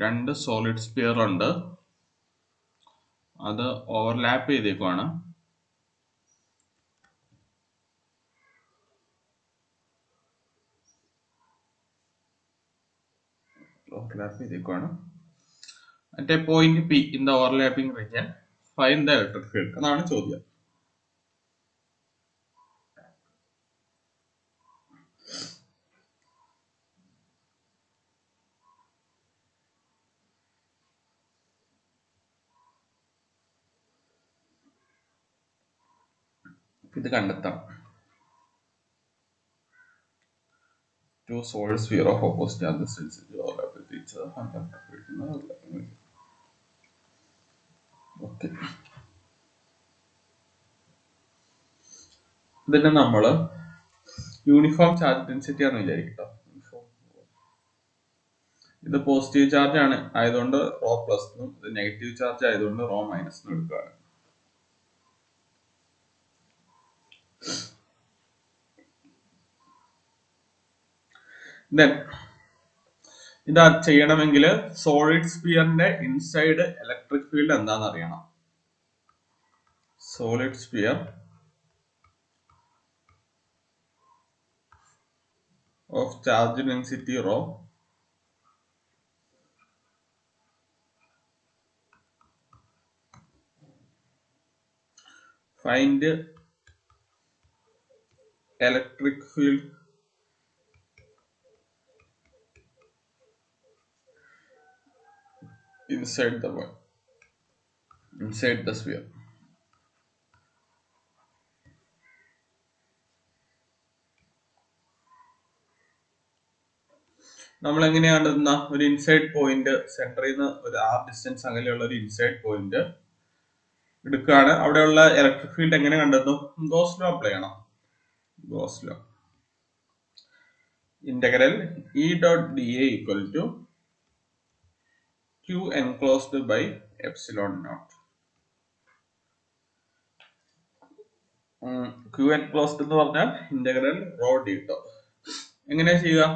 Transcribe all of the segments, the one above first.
രണ്ട് solid sphere ഉണ്ട്, അത് overlap ചെയ്തേക്കുവാണ്. At a point P in the overlapping region, find the electric field. അതാണ് ചോദ്യം. ഇത് കണ്ടെത്താം. Two solid sphere of opposite charges density overlap with each other and electric field in the overlapping region. Okay. ഇതിനെ നമ്മൾ uniform charge density ആണെന്ന് വിചാരിക്കട്ടോ. ഇത് positive charge ആണ് ആയതുകൊണ്ട് റോ പ്ലസ്, ഇത് നെഗറ്റീവ് ചാർജ് ആയതുകൊണ്ട് റോ മൈനസ് എടുക്കുകയാണ്. ഇത് ചെയ്യണമെങ്കിൽ സോളിഡ് സ്പിയറിന്റെ ഇൻസൈഡ് ഇലക്ട്രിക് ഫീൽഡ് എന്താണെന്ന് അറിയണം. Solid sphere of charge density rho find electric field inside the sphere. നമ്മൾ എങ്ങനെയാണ് ഒരു ഇൻസൈഡ് പോയിന്റ് സെന്ററിൽ നിന്ന് ഒരു ആർ ഡിസ്റ്റൻസ് അകലെയുള്ള ഒരു ഇൻസൈഡ് പോയിന്റ് എടുക്കുകയാണ്. അവിടെയുള്ള ഇലക്ട്രിക് ഫീൽഡ് എങ്ങനെ കണ്ടെത്തും? ഗോസ് ലോ അപ്ലൈ ചെയ്യണം. Gauss law integral E dot dA equal to Q enclosed by epsilon naught. Q enclosed എന്ന് പറഞ്ഞാൽ ഇന്റഗ്രൽ റോ d ടോ. എങ്ങനെയാ ചെയ്യുക?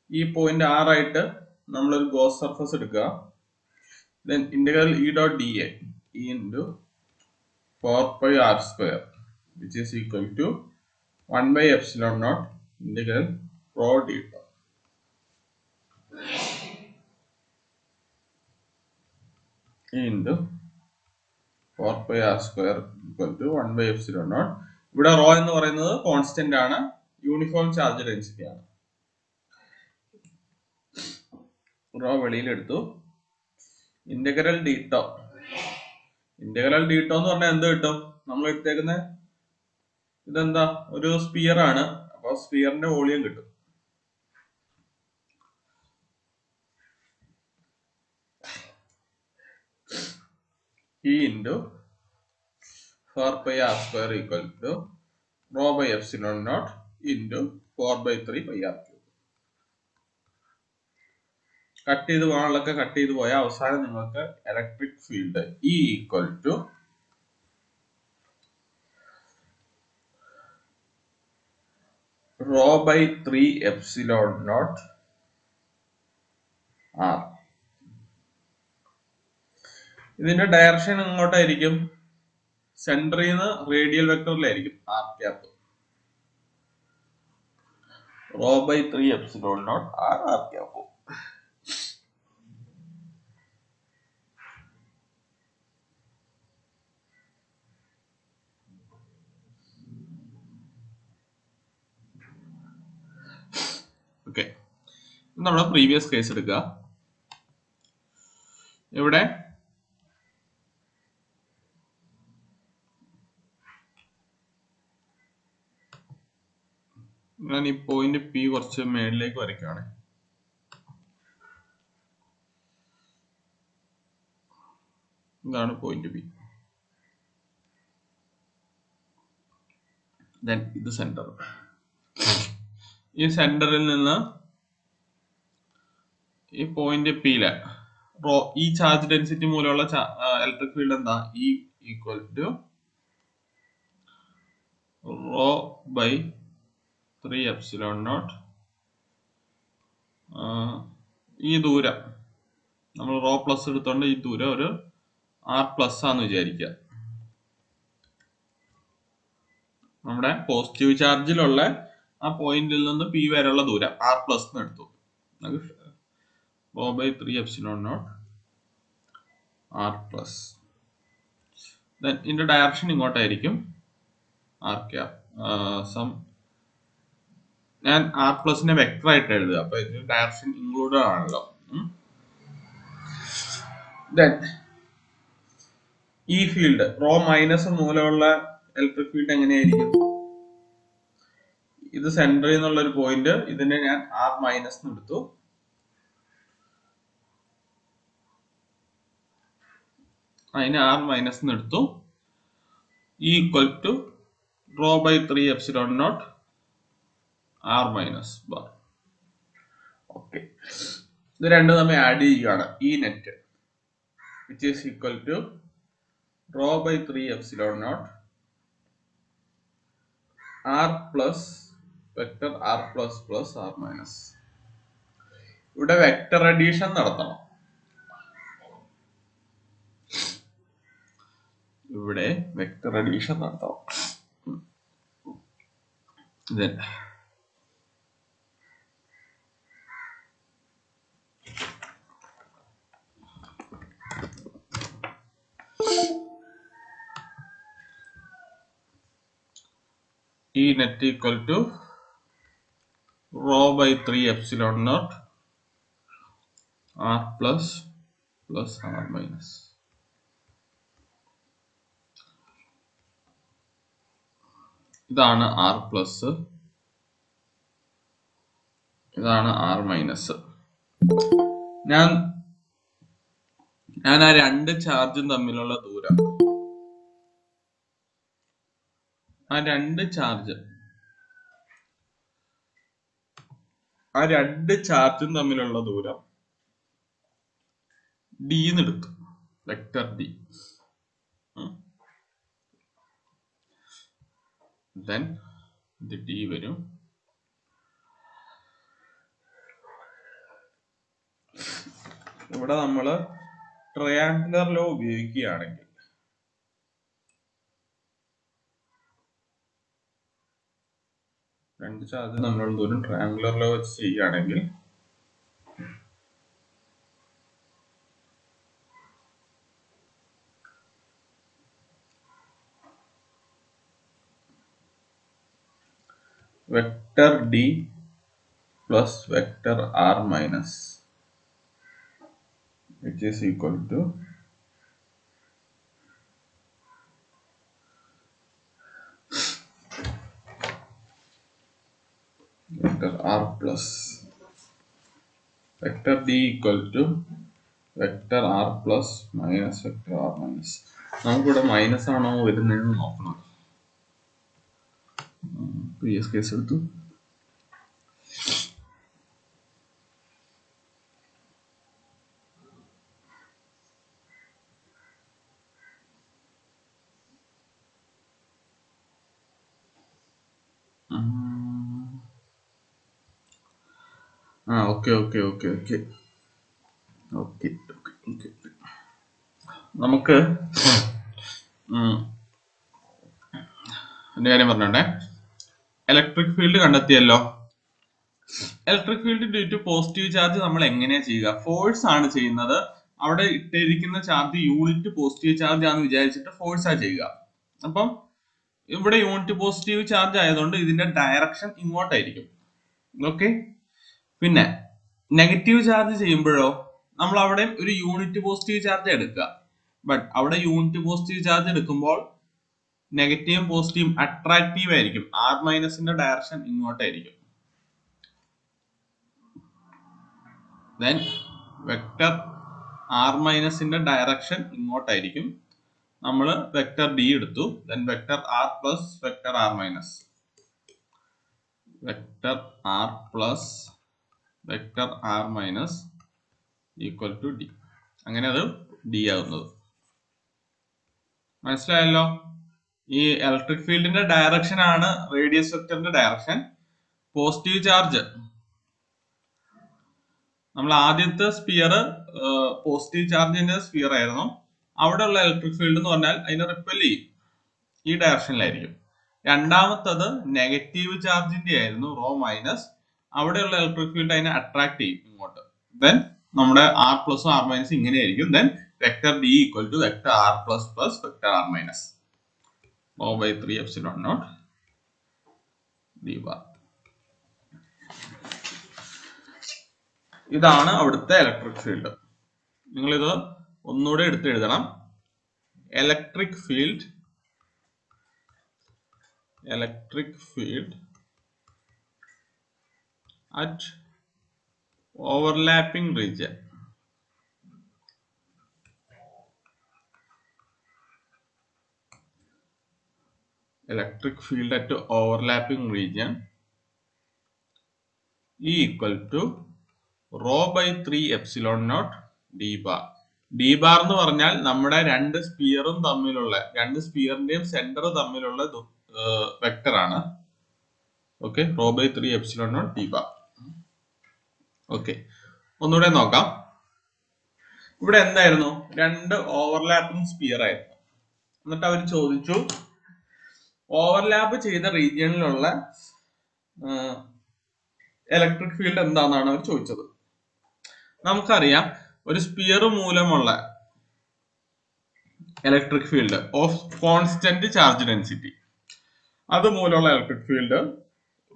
ഈ പോയിന്റ് R ആയിട്ട് നമ്മളൊരു ഗോസ് സർഫസ് എടുക്കുക. Then integral E dot dA E into 4 pi R square which is equal to 1 by epsilon naught integral rho d theta. E into 4 pi R square equal to 1 by epsilon naught. ഇവിടെ rho എന്ന് പറയുന്നത് constant ആണ്, uniform charge density ആണ്. Rho വെളിയിലെടുത്തു. Integral d tau. Integral d tau എന്ന് പറഞ്ഞാൽ എന്ത് കിട്ടും? നമ്മൾ എടുത്തേക്കുന്ന ഇതെന്താ? ഒരു സ്പിയർ ആണ്. അപ്പൊ സ്പിയറിന്റെ വോളിയം കിട്ടും. E into 4 pi R square equal to rho by epsilon naught into 4 by 3 pi R cube. Cut ചെയ്ത് പോകാനുള്ളൊക്കെ കട്ട് ചെയ്ത് പോയാൽ അവസാനം നിങ്ങൾക്ക് electric field E equal to rho by 3 epsilon naught R. ഇതിന്റെ ഡയറക്ഷൻ എങ്ങോട്ടായിരിക്കും? സെന്ററിൽ നിന്ന് റേഡിയൽ വെക്ടറിലായിരിക്കും R cap. Rho by 3 epsilon naught R R cap. Okay, നമ്മുടെ പ്രീവിയസ് കേസ് എടുക്കുക. ഇവിടെ ഞാൻ ഈ പോയിന്റ് പി കുറച്ച് മേളിലേക്ക് വരയ്ക്കുകയാണ്. ഇതാണ് പോയിന്റ് പി. ഇത് സെന്റർ. ഈ സെന്ററിൽ നിന്ന് ഈ പോയിന്റ് പിയിലെ റോ, ഈ ചാർജ് ഡെൻസിറ്റി മൂലമുള്ള ഇലക്ട്രിക് ഫീൽഡ് എന്താ? E equal to rho by 3 epsilon naught. ഈ ദൂരം നമ്മൾ റോ പ്ലസ് എടുത്തോണ്ട് ഈ ദൂരം ഒരു ആർ പ്ലസ് ആന്ന് വിചാരിക്കുക. നമ്മുടെ പോസിറ്റീവ് ചാർജിലുള്ള ആ പോയിന്റിൽ നിന്ന് പി വരെയുള്ള ദൂരം ആർ പ്ലസ് എന്ന് എടുത്തു. Rho by 3 epsilon naught R plus. ഇതിന്റെ ഡയറക്ഷൻ ഇങ്ങോട്ടായിരിക്കും, ആർ ക്യാപ് സം. ഞാൻ ആർ പ്ലസിനെ വെക്ടർ ആയിട്ട് എഴുതുക, അപ്പൊ ഇതിന്റെ ഡയറക്ഷൻ ഇൻക്ലൂഡഡ് ആണല്ലോ. ഈ ഫീൽഡ് റോ മൈനസ് മൂലമുള്ള ഇലക്ട്രിക് ഫീൽഡ് എങ്ങനെയായിരിക്കും? ഇത് സെന്ററിൽ നിന്നുള്ള ഒരു പോയിന്റ്, ഇതിനെ ഞാൻ ആർ മൈനസ് എടുത്തു. അതിന് ആർ മൈനസ് എടുത്തു. Equal to rho by 3 epsilon naught R minus bar. Okay, ഇത് രണ്ടും തമ്മിൽ ആഡ് ചെയ്യുകയാണ്. ഈ net which is equal to rho by 3 epsilon naught r plus vector r plus plus r minus. ഇവിടെ vector addition നടത്തണം. ഇവിടെ vector addition നടത്തണം. Then E net equal to rho by 3 epsilon naught r plus plus r minus. ഇതാണ് R plus, ഇതാണ് R minus. ഞാൻ ആ രണ്ട് ചാർജും തമ്മിലുള്ള ദൂരം, ആ രണ്ട് ചാർജും തമ്മിലുള്ള ദൂരം ഡി എന്നെടുത്തു, വെക്ടർ ഡി. Then ഇത് ഡി വരും. ഇവിടെ നമ്മള് ട്രയാങ്കുലർ ലോ ഉപയോഗിക്കുകയാണെങ്കിൽ രണ്ട് ചാർജ് തമ്മിലുള്ള ദൂരം ട്രയാങ്കുലർ ലോ വെച്ച് ചെയ്യുകയാണെങ്കിൽ vector D plus vector R minus which is equal to vector r plus vector d equal to vector r plus minus vector r minus. നമുക്കിവിടെ മൈനസ് ആണോ വരുന്നതെന്ന് നോക്കണം. പ്രീവിയസ് കേസ് എടുത്തു. നമുക്ക് എന്റെ കാര്യം പറഞ്ഞോട്ടെ. ഇലക്ട്രിക് ഫീൽഡ് കണ്ടെത്തിയല്ലോ. Electric field due to positive charge നമ്മൾ എങ്ങനെയാ ചെയ്യുക? ഫോഴ്സ് ആണ് ചെയ്യുന്നത്. അവിടെ ഇട്ടിരിക്കുന്ന ചാർജ് യൂണിറ്റ് പോസിറ്റീവ് ചാർജ് ആണെന്ന് വിചാരിച്ചിട്ട് ഫോഴ്സാ ചെയ്യുക. അപ്പം ഇവിടെ യൂണിറ്റ് പോസിറ്റീവ് ചാർജ് ആയതുകൊണ്ട് ഇതിന്റെ ഡയറക്ഷൻ ഇങ്ങോട്ടായിരിക്കും. ഓക്കെ, പിന്നെ നെഗറ്റീവ് ചാർജ് ചെയ്യുമ്പോഴോ നമ്മൾ അവിടെ ഒരു യൂണിറ്റ് പോസിറ്റീവ് ചാർജ് എടുക്കുക. ബട്ട് അവിടെ യൂണിറ്റ് പോസിറ്റീവ് ചാർജ് എടുക്കുമ്പോൾ നെഗറ്റീവും പോസിറ്റീവും അട്രാക്റ്റീവ് ആയിരിക്കും. ആർ മൈനസിന്റെ ഡയറക്ഷൻ ഇങ്ങോട്ടായിരിക്കും. ദെൻ വെക്ടർ ആർ മൈനസിന്റെ ഡയറക്ഷൻ ഇങ്ങോട്ടായിരിക്കും. നമ്മൾ വെക്ടർ ഡി എടുത്തു. Then vector R plus vector R minus, vector R plus vector R minus equal to D. അങ്ങനെ അത് ഡി ആകുന്നത്. മനസ്സിലായല്ലോ? ഈ ഇലക്ട്രിക് ഫീൽഡിന്റെ ഡയറക്ഷൻ ആണ് റേഡിയസ് വെക്ടറിന്റെ ഡയറക്ഷൻ. പോസിറ്റീവ് ചാർജ് നമ്മൾ ആദ്യത്തെ സ്പിയർ പോസിറ്റീവ് ചാർജിന്റെ സ്പിയർ ആയിരുന്നു. അവിടെയുള്ള ഇലക്ട്രിക് ഫീൽഡ് എന്ന് പറഞ്ഞാൽ അതിനെ റിപ്പൽ ചെയ്യും, ഈ ഡയറക്ഷനിലായിരിക്കും. രണ്ടാമത്തത് നെഗറ്റീവ് ചാർജിന്റെ ആയിരുന്നു, റോ മൈനസ്. അവിടെയുള്ള ഇലക്ട്രിക് ഫീൽഡ് അതിനെ അട്രാക്ട് ചെയ്യും ഇങ്ങോട്ട്. ദെൻ നമ്മുടെ ആർ പ്ലസും ആർ മൈനസും ഇങ്ങനെയായിരിക്കും. Then vector D equal to vector R plus plus vector R minus rho by 3 epsilon naught D bar. ഇതാണ് അവിടുത്തെ ഇലക്ട്രിക് ഫീൽഡ്. നിങ്ങളിത് ഒന്നുകൂടെ എടുത്ത് എഴുതണം. Electric field at overlapping region. Electric field at overlapping region E equal to rho by 3 epsilon naught d bar. D bar എന്ന് പറഞ്ഞാൽ നമ്മുടെ രണ്ട് സ്പിയറിന്റെയും സെന്റർ തമ്മിലുള്ള വെക്ടർ ആണ്. Okay, rho by 3 epsilon naught D bar. Okay, ഒന്നുകൂടെ നോക്കാം. ഇവിടെ എന്തായിരുന്നു? രണ്ട് ഓവർലാപ്പിംഗ് സ്പിയർ ആയിരുന്നു. എന്നിട്ട് അവർ ചോദിച്ചു ഓവർലാപ്പ് ചെയ്ത റീജിയനിലുള്ള ഇലക്ട്രിക് ഫീൽഡ് എന്താണെന്നാണ് അവർ ചോദിച്ചത്. നമുക്കറിയാം ഒരു സ്പിയർ മൂലമുള്ള electric field of constant charge density, അതുമൂലമുള്ള electric field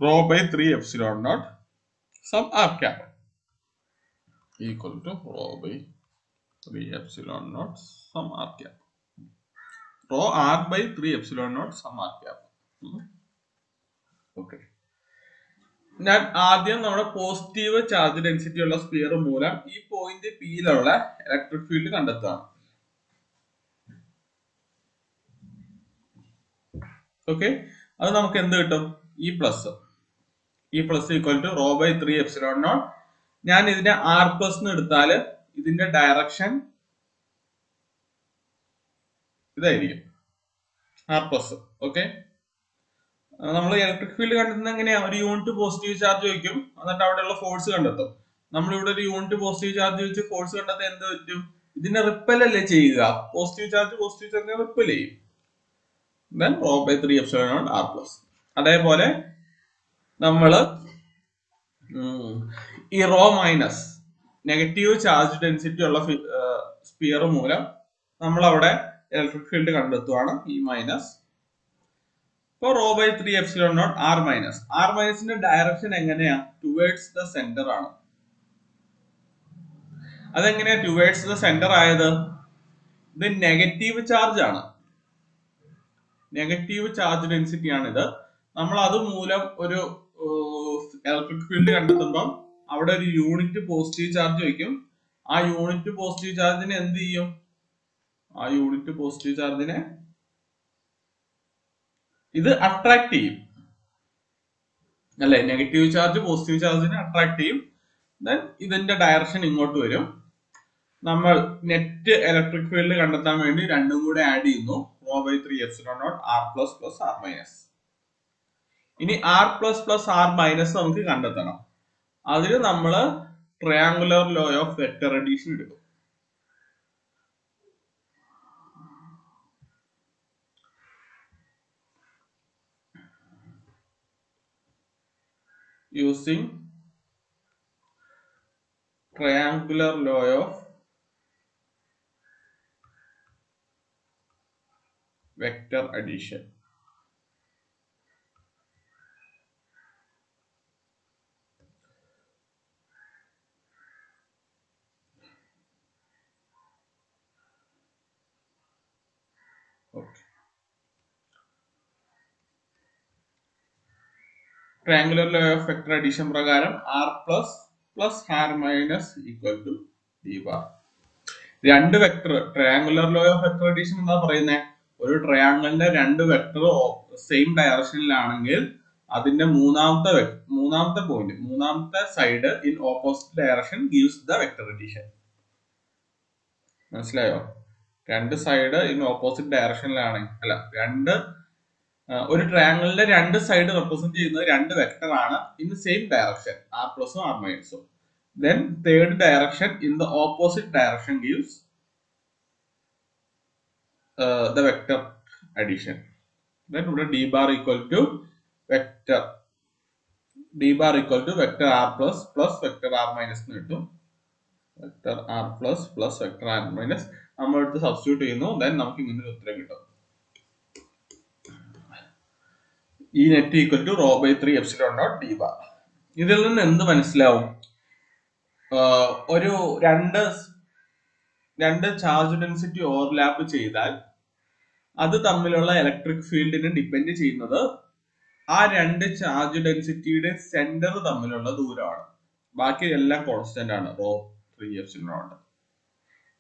rho by 3 epsilon naught sum R cap equal to rho by 3 epsilon naught sum R cap. Rho R by 3 epsilon naught sum R cap. Okay, ഞാൻ ആദ്യം നമ്മുടെ positive charge density ഉള്ള sphere മൂലം ഈ point പിയിലുള്ള electric field കണ്ടെത്തുകയാണ്. Okay, അത് നമുക്ക് എന്ത് കിട്ടും? E plus equal to rho by 3 epsilon not. ഞാൻ ഇതിനെ ആർ പ്ലസ് എന്ന് എടുത്താല് ഇതിന്റെ ഡയറക്ഷൻ ഇതായിരിക്കും, ആർ പ്ലസ്. ഓക്കെ, നമ്മൾ ഇലക്ട്രിക് ഫീൽഡ് കണ്ടെത്തുന്നത് എങ്ങനെയാ? ഒരു യൂണിറ്റ് പോസിറ്റീവ് ചാർജ് ചോദിക്കും, എന്നിട്ട് അവിടെയുള്ള ഫോഴ്സ് കണ്ടെത്തും. നമ്മളിവിടെ ഒരു യൂണിറ്റ് പോസിറ്റീവ് ചാർജ് ചോദിച്ച് ഫോഴ്സ് കണ്ടെത്താൻ എന്ത് പറ്റും? ഇതിനെ റിപ്പൽ അല്ലേ ചെയ്യുക? പോസിറ്റീവ് ചാർജ് റിപ്പൽ ചെയ്യും. Then rho by 3 epsilon naught R plus. അതേപോലെ നമ്മള് ഈ rho minus negative charge density ഉള്ള സ്പിയർ മൂലം നമ്മൾ അവിടെ ഇലക്ട്രിക് ഫീൽഡ് കണ്ടെത്തുവാണ്, ഈ മൈനസ്. ഇപ്പൊ rho by 3 epsilon naught R minus. R മൈനസിന്റെ ഡയറക്ഷൻ എങ്ങനെയാ? ടുവേർഡ്സ് ദ സെന്റർ ആണ്. അതെങ്ങനെയാ ടുവേർഡ്സ് ദ സെന്റർ ആയത്? ഇത് നെഗറ്റീവ് ചാർജ് ആണ്, നെഗറ്റീവ് ചാർജ് ഡെൻസിറ്റി ആണിത്. നമ്മൾ അത് മൂലം ഒരു ഇലക്ട്രിക് ഫീൽഡ് കണ്ടെത്തുമ്പോൾ അവിടെ ഒരു യൂണിറ്റ് പോസിറ്റീവ് ചാർജ് വയ്ക്കും. ആ യൂണിറ്റ് പോസിറ്റീവ് ചാർജിനെ എന്ത് ചെയ്യും? ആ യൂണിറ്റ് പോസിറ്റീവ് ചാർജിനെ ഇത് അട്രാക്ട് ചെയ്യും, അല്ലെ? നെഗറ്റീവ് ചാർജ് പോസിറ്റീവ് ചാർജിനെ അട്രാക്ട് ചെയ്യും. ദെൻ ഇതിന്റെ ഡയറക്ഷൻ ഇങ്ങോട്ട് വരും. നമ്മൾ നെറ്റ് ഇലക്ട്രിക് ഫീൽഡ് കണ്ടെത്താൻ വേണ്ടി രണ്ടും കൂടെ ആഡ് ചെയ്യുന്നു, rho by 3 epsilon naught R plus plus R minus. ഇനി R plus plus R minus നമുക്ക് കണ്ടെത്തണം. അതിന് നമ്മള് triangular law of vector addition എടുക്കും. using triangular law of vector addition. Okay. Triangular law of vector addition പ്രകാരം r plus plus r minus equal to d bar. രണ്ട് vector, triangular law of vector addition എന്താ പറയുന്നത്? ഒരു ട്രയാങ്കിളിന്റെ രണ്ട് vector same ഡയറക്ഷനിലാണെങ്കിൽ അതിന്റെ മൂന്നാമത്തെ side in opposite direction gives the vector addition. മനസ്സിലായോ? രണ്ട് സൈഡ് ഇൻ ഓപ്പോസിറ്റ് ഡയറക്ഷനിലാണെങ്കിൽ ഒരു ട്രയാങ്കിളിന്റെ രണ്ട് സൈഡ് റെപ്രസെന്റ് ചെയ്യുന്നത് രണ്ട് വെക്ടർ ആണ് ഇൻ സെയിം ഡയറക്ഷൻ, ആർ പ്ലസും ആർ മൈനസും. Then third direction in the opposite direction gives the vector addition. Then d bar equal to vector vector r plus vector r minus എന്ന് കിട്ടും. Vector r plus vector r minus നമ്മൾ എടുത്ത് substitute ചെയ്യുന്നു. Then നമുക്ക് ഇങ്ങനെ ഒരു ഉത്തരം കിട്ടും. ഈ net equal to rho by 3 epsilon naught D bar. ഇതിൽ നിന്ന് എന്ത് മനസ്സിലാവും? ഒരു രണ്ട് ചാർജ് ഡെൻസിറ്റി ഓവർലാപ്പ് ചെയ്താൽ അത് തമ്മിലുള്ള ഇലക്ട്രിക് ഫീൽഡിനെ ഡിപ്പെൻഡ് ചെയ്യുന്നത് ആ രണ്ട് ചാർജ് ഡെൻസിറ്റിയുടെ സെന്റർ തമ്മിലുള്ള ദൂരമാണ്. ബാക്കി എല്ലാം കോൺസ്റ്റന്റ് ആണ്. Rho 3 epsilon naught.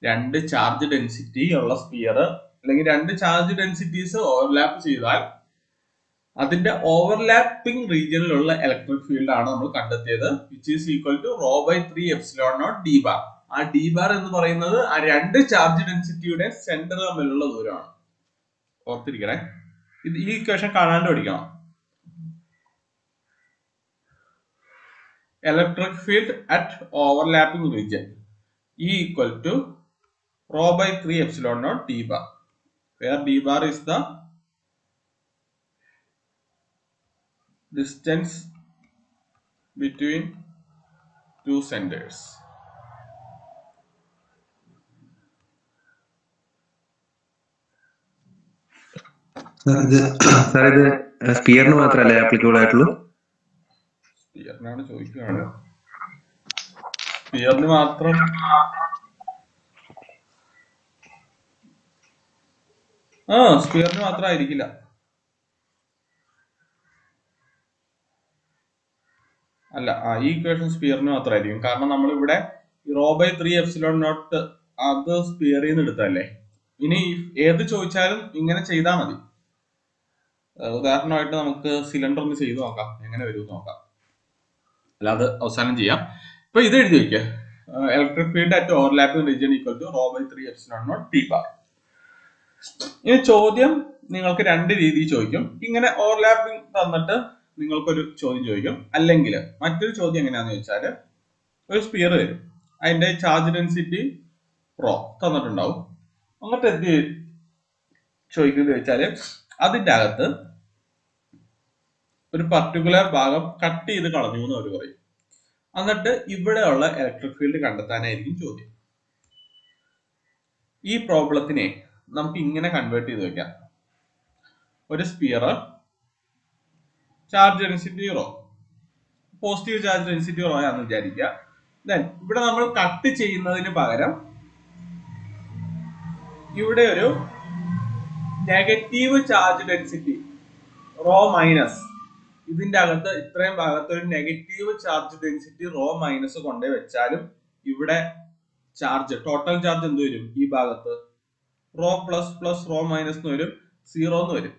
രണ്ട് ചാർജ് ഡെൻസിറ്റി ഉള്ള സ്പിയർ അല്ലെങ്കിൽ രണ്ട് ചാർജ് ഡെൻസിറ്റീസ് ഓവർലാപ്പ് ചെയ്താൽ അതിന്റെ ഓവർലാപ്പിംഗ് റീജിയനിലുള്ള ഇലക്ട്രിക് ഫീൽഡ് ആണ് നമ്മൾ കണ്ടെത്തിയത്, which is equal to rho by 3 epsilon naught D bar. ആ ഡി ബാർ എന്ന് പറയുന്നത് ആ രണ്ട് ചാർജ് ഡെൻസിറ്റിയുടെ സെന്റർ തമ്മിലുള്ള ദൂരമാണ്. ഓർത്തിരിക്കണേ, ഇത് ഈ ഇക്വേഷൻ കാണാണ്ട് പഠിക്കണം. Electric field at overlapping region E equal to rho by 3 epsilon naught d bar, where d bar is the distance between two centers. Sir ഇത് സ്പിയറിന് മാത്രമല്ലേ ആപ്ലിക്കബിൾ ആയിട്ടുള്ളൂ? സ്പിയറിനാണ് ചോദിക്കുകയാണ്. സ്പിയറിന് മാത്രം സ്പിയറിന് മാത്രമായിരിക്കില്ല. അല്ല, ഈ ഇക്വേഷൻ സ്പിയറിന് മാത്രമായിരിക്കും. കാരണം നമ്മളിവിടെ റോ ബൈ 3 എപ്സിലോൺ നോട്ട് അത് സ്പിയറിൽ നിന്ന് എടുത്തല്ലേ. ഇനി ഏത് ചോദിച്ചാലും ഇങ്ങനെ ചെയ്താൽ മതി. ഉദാഹരണമായിട്ട് നമുക്ക് സിലിണ്ടർ ഒന്ന് ചെയ്തു നോക്കാം, എങ്ങനെ വരും നോക്കാം. അല്ല, അത് അവസാനം ചെയ്യാം. ഇപ്പൊ ഇത് എഴുതി വയ്ക്കുക. Electric field at overlapping region equal to rho by 3 epsilon naught D bar. ഈ ചോദ്യം നിങ്ങൾക്ക് രണ്ട് രീതിയിൽ ചോദിക്കും. ഇങ്ങനെ ഓവർലാപ്പിംഗ് തന്നിട്ട് നിങ്ങൾക്കൊരു ചോദ്യം ചോദിക്കും. അല്ലെങ്കിൽ മറ്റൊരു ചോദ്യം എങ്ങനെയാന്ന് ചോദിച്ചാൽ, ഒരു സ്പിയർ തരും, അതിന്റെ ചാർജ് ഡെൻസിറ്റി റോ തന്നിട്ടുണ്ടാവും. അങ്ങോട്ട് എന്ത് ചോദിക്കുന്നത് ചോദിച്ചാല് അതിന്റെ അകത്ത് ഒരു പർട്ടിക്കുലർ ഭാഗം കട്ട് ചെയ്ത് കളഞ്ഞു എന്ന് അവർ പറയും. എന്നിട്ട് ഇവിടെയുള്ള ഇലക്ട്രിക് ഫീൽഡ് കണ്ടെത്താനായിരിക്കും ചോദ്യം. ഈ പ്രോബ്ലത്തിനെ നമുക്ക് ഇങ്ങനെ കൺവേർട്ട് ചെയ്ത് വെക്കാം. ഒരു sphere charge density rho, positive charge density rho ആണെന്ന് വിചാരിക്കുക. ദെൻ ഇവിടെ നമ്മൾ കട്ട് ചെയ്യുന്നതിന് പകരം ഇവിടെ ഒരു negative charge density raw minus, ഇതിന്റെ അകത്ത് ഇത്രയും ഭാഗത്ത് ഒരു negative charge density raw minus കൊണ്ടേ വെച്ചാലും ഇവിടെ ചാർജ് ടോട്ടൽ ചാർജ് എന്ത് വരും? ഈ ഭാഗത്ത് റോ പ്ലസ് റോ മൈനസ് എന്ന് വരും, 0 എന്ന് വരും.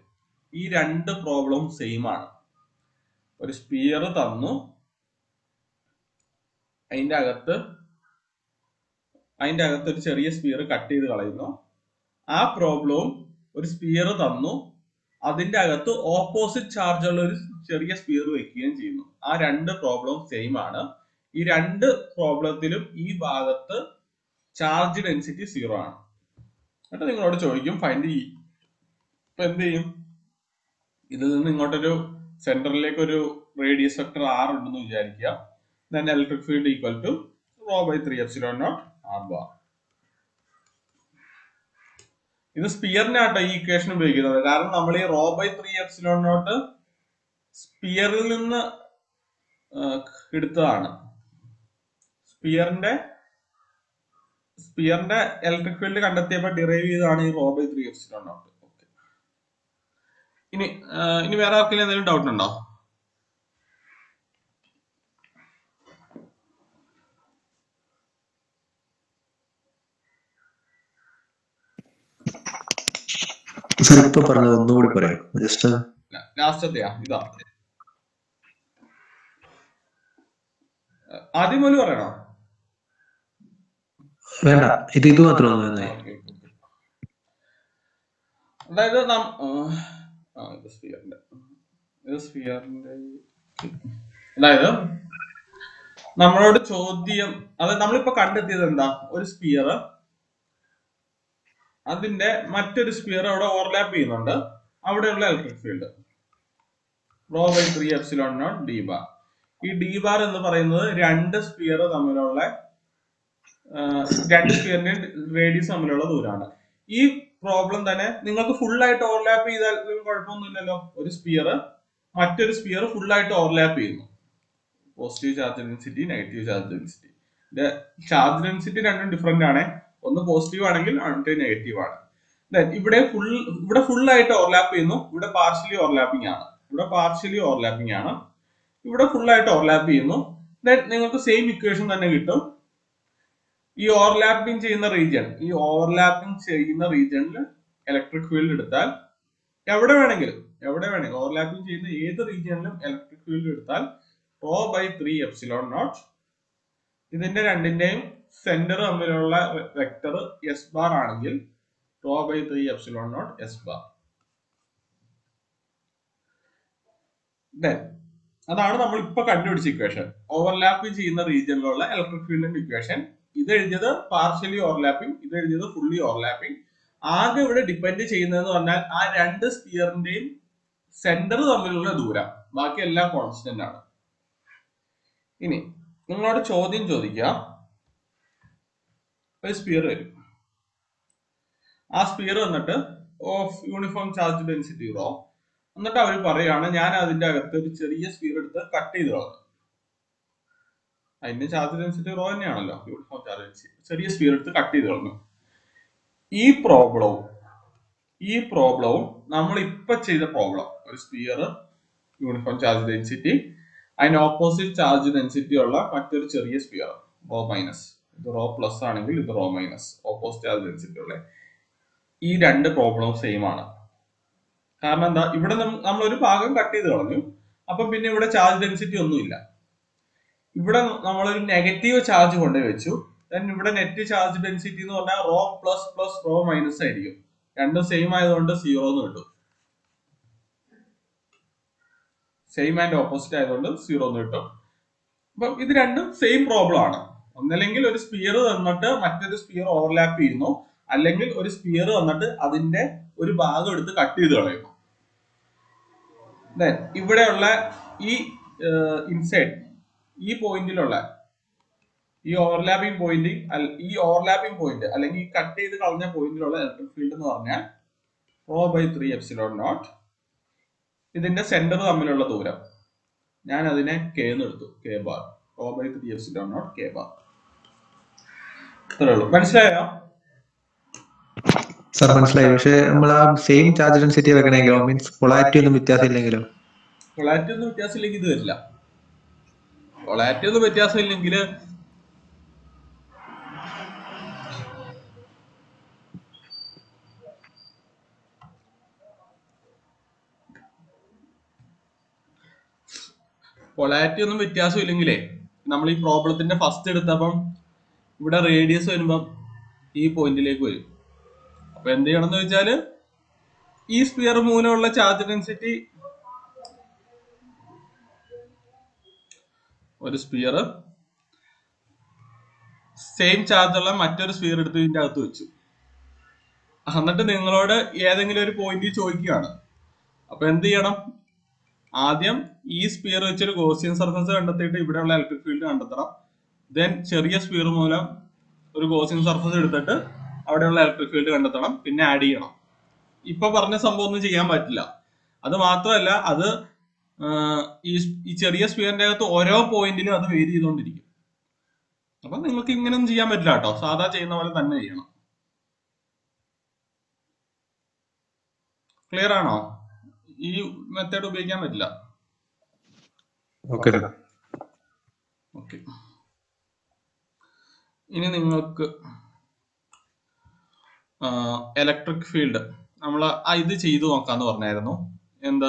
ഈ രണ്ട് പ്രോബ്ലം സെയിം ആണ്. ഒരു സ്പിയർ തന്നു, അതിന്റെ അകത്ത് ഒരു ചെറിയ സ്പിയർ കട്ട് ചെയ്ത് കളയുന്നു. ആ പ്രോബ്ലവും ഒരു സ്പിയർ തന്നു, അതിന്റെ അകത്ത് ഓപ്പോസിറ്റ് ചാർജ് ഉള്ള ഒരു ചെറിയ സ്പിയർ വെക്കുകയും ചെയ്യുന്നു. ആ രണ്ട് പ്രോബ്ലം സെയിം ആണ്. ഈ രണ്ട് പ്രോബ്ലത്തിലും ഈ ഭാഗത്ത് ചാർജ് ഡെൻസിറ്റി 0 ആണ്. എന്നിട്ട് നിങ്ങളോട് ചോദിക്കും ഫൈൻഡ് ഇ. ഇപ്പൊ എന്ത് ചെയ്യും? ഇതിൽ നിന്ന് ഇങ്ങോട്ടൊരു സെന്ററിലേക്ക് ഒരു റേഡിയസ് വെക്ടർ r ഉണ്ടെന്ന് വിചാരിക്കുക. then electric field equal to rho by 3 epsilon naught r bar. ഇത് സ്പിയറിനാട്ടോ ഈ ഇക്വേഷൻ ഉപയോഗിക്കുന്നത്. കാരണം നമ്മൾ ഈ റോ ബൈ 3 എപ്സിലോൺ നോട്ട് സ്പിയറിൽ നിന്ന് എടുത്തതാണ്. സ്പിയറിന്റെ ഇലക്ട്രിക് ഫീൽഡ് കണ്ടെത്തിയപ്പോൾ ഡിറൈവ് ചെയ്തതാണ് ഈ റോ ബൈ 3 എപ്സിലോൺ നോട്ട്. ഇനി വേറെ ആർക്കെങ്കിലും എന്തെങ്കിലും ഡൗട്ട് ഉണ്ടോ? ഇപ്പൊ പറഞ്ഞത് ഒന്നുകൂടി പറയാം. ജസ്റ്റ് ലാസ്റ്റത്തെയാ ഇതാ ആദ്യം പോലും പറയണോ? വേണ്ട, ഇത് മാത്രം. അതായത് അതായത് നമ്മളോട് ചോദ്യം, അത് നമ്മളിപ്പോ കണ്ടെത്തിയത് എന്താ, ഒരു സ്പിയർ അതിന്റെ മറ്റൊരു സ്പിയർ അവിടെ ഓവർലാപ്പ് ചെയ്യുന്നുണ്ട്, അവിടെയുള്ള electric field rho by 3 epsilon naught D bar. ഈ ഡി ബാർ എന്ന് പറയുന്നത് രണ്ട് സ്പിയറിന്റെ റേഡിയസ് തമ്മിലുള്ള ദൂരമാണ്. ഈ പ്രോബ്ലം തന്നെ നിങ്ങൾക്ക് ഫുൾ ആയിട്ട് ഓവർലാപ്പ് ചെയ്താൽ കുഴപ്പമൊന്നുമില്ലല്ലോ. ഒരു സ്പിയർ മറ്റൊരു സ്പിയർ ഫുൾ ആയിട്ട് ഓവർലാപ്പ് ചെയ്യുന്നു, positive charge density, negative charge density. Charge density രണ്ടും ഡിഫറെന്റ് ആണ്, ഒന്ന് പോസിറ്റീവ് ആണെങ്കിൽ മറ്റേ നെഗറ്റീവ് ആണ്. ഇവിടെ ഫുൾ ആയിട്ട് ഓവർലാപ്പ് ചെയ്യുന്നു, ഇവിടെ പാർഷ്യലി ഓവർലാപ്പിംഗ് ആണ്, ഇവിടെ പാർഷ്യലി ഓവർലാപ്പിംഗ് ആണ്, ഇവിടെ ഫുൾ ആയിട്ട് ഓവർലാപ്പ് ചെയ്യുന്നു. നിങ്ങൾക്ക് സെയിം ഇക്വേഷൻ തന്നെ കിട്ടും. ഈ ഓവർലാപ്പിംഗ് ചെയ്യുന്ന റീജിയനിൽ ഇലക്ട്രിക് ഫീൽഡ് എടുത്താൽ എവിടെ വേണമെങ്കിലും ഓവർലാപ്പിംഗ് ചെയ്യുന്ന ഏത് റീജിയനിലും ഇലക്ട്രിക് ഫീൽഡ് എടുത്താൽ റോ ബൈ 3 എപ്സിലോൺ നോട്ട്, ഇതിന്റെ രണ്ടിന്റെയും സെന്റർ തമ്മിലുള്ള വെക്ടർ എസ് ബാർ ആണെങ്കിൽ rho by 3 epsilon naught S bar. അതാണ് നമ്മൾ ഇപ്പൊ കണ്ടുപിടിച്ച ഇക്വേഷൻ, ഓവർലാപ്പ് ചെയ്യുന്ന റീജിയനിലുള്ള ഇലക്ട്രിക് ഫീൽഡിന്റെ ഇക്വേഷൻ. ഇത് എഴുതിയത് പാർഷ്യലി ഓവർലാപ്പിംഗ്, ഇത് എഴുതിയത് ഫുള്ളി ഓവർലാപ്പിംഗ്. ആകെ ഇവിടെ ഡിപ്പെൻഡ് ചെയ്യുന്നതെന്ന് പറഞ്ഞാൽ ആ രണ്ട് സ്പിയറിന്റെയും സെന്റർ തമ്മിലുള്ള ദൂരം, ബാക്കി എല്ലാം കോൺസ്റ്റന്റ് ആണ്. ഇനി നിങ്ങളോട് ചോദ്യം ചോദിക്കുക, ഒരു സ്പിയർ വരും, ആ സ്പിയർ വന്നിട്ട് of uniform charge density raw, എന്നിട്ട് അവർ പറയാണ് ഞാൻ അതിന്റെ അകത്ത് ഒരു ചെറിയ സ്പിയർ എടുത്ത് കട്ട് ചെയ്ത് കളഞ്ഞു. അതിന്റെ ചാർജ് ഡെൻസിറ്റി റോ തന്നെയാണല്ലോ, യൂണിഫോം ചാർജ് ഡെൻസിറ്റി. ചെറിയ സ്പിയർ എടുത്ത് കട്ട് ചെയ്ത് കളഞ്ഞു. ഈ പ്രോബ്ലവും നമ്മൾ ഇപ്പൊ ചെയ്ത പ്രോബ്ലം, ഒരു സ്പിയർ യൂണിഫോം ചാർജ് ഡെൻസിറ്റി, അതിന് ഓപ്പോസിറ്റ് ചാർജ് ഡെൻസിറ്റി ഉള്ള മറ്റൊരു ചെറിയ സ്പിയർ റോ മൈനസ്, ഇത് റോ പ്ലസ് ആണെങ്കിൽ ഇത് rho minus, opposite charge density ഉള്ള ഈ രണ്ട് പ്രോബ്ലം സെയിം ആണ്. കാരണം എന്താ, ഇവിടെ നമ്മൾ ഒരു ഭാഗം കട്ട് ചെയ്ത് കളഞ്ഞു, അപ്പൊ പിന്നെ ഇവിടെ ചാർജ് ഡെൻസിറ്റി ഒന്നുമില്ല. ഇവിടെ നമ്മളൊരു നെഗറ്റീവ് ചാർജ് കൊണ്ടുപോയി വെച്ചു, ഇവിടെ നെറ്റ് ചാർജ് ഡെൻസിറ്റി എന്ന് പറഞ്ഞാൽ rho plus plus rho minus ആയിരിക്കും. രണ്ടും സെയിം ആയതുകൊണ്ട് 0 എന്ന് കിട്ടും, സെയിം ആൻഡ് ഓപ്പോസിറ്റ് ആയതുകൊണ്ട് 0 എന്ന് കിട്ടും. അപ്പൊ ഇത് രണ്ടും സെയിം പ്രോബ്ലം ആണ്. ഒന്നല്ലെങ്കിൽ ഒരു സ്പിയർ തന്നിട്ട് മറ്റൊരു സ്പിയർ ഓവർലാപ്പ് ചെയ്യുന്നു, അല്ലെങ്കിൽ ഒരു സ്പിയർ തന്നിട്ട് അതിന്റെ ഒരു ഭാഗം എടുത്ത് കട്ട് ചെയ്ത് കളയുന്നു. ഇവിടെയുള്ള ഈ ഇൻസൈഡ് ഈ പോയിന്റിലുള്ള ഈ ഓവർലാപ്പിംഗ് പോയിന്റ് അല്ലെങ്കിൽ ഈ കട്ട് ചെയ്ത് കളഞ്ഞ പോയിന്റിലുള്ള ഇലക്ട്രിക് ഫീൽഡ് എന്ന് പറഞ്ഞാൽ റോ ബൈ 3 എപ്സിലോൺ നോട്ട്, ഇതിന്റെ സെന്റർ തമ്മിലുള്ള ദൂരം, ഞാൻ അതിനെ കെ എന്ന് എടുത്തു, K bar, rho by 3 epsilon naught K bar. ഇത്രേ ഉള്ളൂ. മനസ്സിലായോ? സാർ മനസ്സിലായി. പക്ഷെ നമ്മൾ ആ സെയിം ചാർജ് ഡെൻസിറ്റി വെക്കണമെങ്കിലോ, മീൻസ് പൊളാരിറ്റി ഒന്നും വ്യത്യാസം ഇല്ലെങ്കിലോ? പൊളാരിറ്റി ഒന്നും വ്യത്യാസം ഇല്ലെങ്കിൽ ഇത് വരില്ല. പൊളാരിറ്റി ഒന്നും വ്യത്യാസം ഇല്ലെങ്കിൽ നമ്മൾ ഈ പ്രോബ്ലത്തിന്റെ ഫസ്റ്റ് എടുത്തപ്പം ഇവിടെ റേഡിയസ് വരുമ്പം ഈ പോയിന്റിലേക്ക് വരും. അപ്പൊ എന്ത് ചെയ്യണം എന്ന് വെച്ചാല്, ഈ സ്പിയർ മൂലമുള്ള ചാർജ് ഡെൻസിറ്റി, ഒരു സ്പിയർ സെയിം ചാർജ് ഉള്ള മറ്റൊരു സ്പിയർ എടുത്ത് ഇതിന്റെ അകത്ത് വെച്ചു, എന്നിട്ട് നിങ്ങളോട് ഏതെങ്കിലും ഒരു പോയിന്റ് ചോദിക്കുകയാണ്. അപ്പൊ എന്ത് ചെയ്യണം, ആദ്യം ഈ സ്പിയർ വെച്ചൊരു ഗോസിയൻ സർഫസ് കണ്ടെത്തിയിട്ട് ഇവിടെയുള്ള ഇലക്ട്രിക് ഫീൽഡ് കണ്ടെത്തണം. ദെൻ ചെറിയ സ്പിയർ മൂലം ഒരു ഗോസിയൻ സർഫസ് എടുത്തിട്ട് അവിടെയുള്ള ഇലക്ട്രിക് ഫീൽഡ് കണ്ടെത്തണം, പിന്നെ ആഡ് ചെയ്യണം. ഇപ്പൊ പറഞ്ഞ സംഭവം ഒന്നും ചെയ്യാൻ പറ്റില്ല. അത് മാത്രമല്ല, അത് ഈ ചെറിയ സ്പിയറിന്റെ അകത്ത് ഓരോ പോയിന്റിലും അത് വേരി ചെയ്തുകൊണ്ടിരിക്കും. അപ്പൊ നിങ്ങൾക്ക് ഇങ്ങനെയൊന്നും ചെയ്യാൻ പറ്റില്ല കേട്ടോ, സാധാ ചെയ്യുന്ന പോലെ തന്നെ ചെയ്യണം. ക്ലിയർ ആണോ? ഈ മെത്തേഡ് ഉപയോഗിക്കാൻ പറ്റില്ല. ഓക്കെ. ഇനി നിങ്ങൾക്ക് ഇലക്ട്രിക് ഫീൽഡ് നമ്മൾ ഇത് ചെയ്തു നോക്കാന്ന് പറഞ്ഞായിരുന്നു. എന്ത്,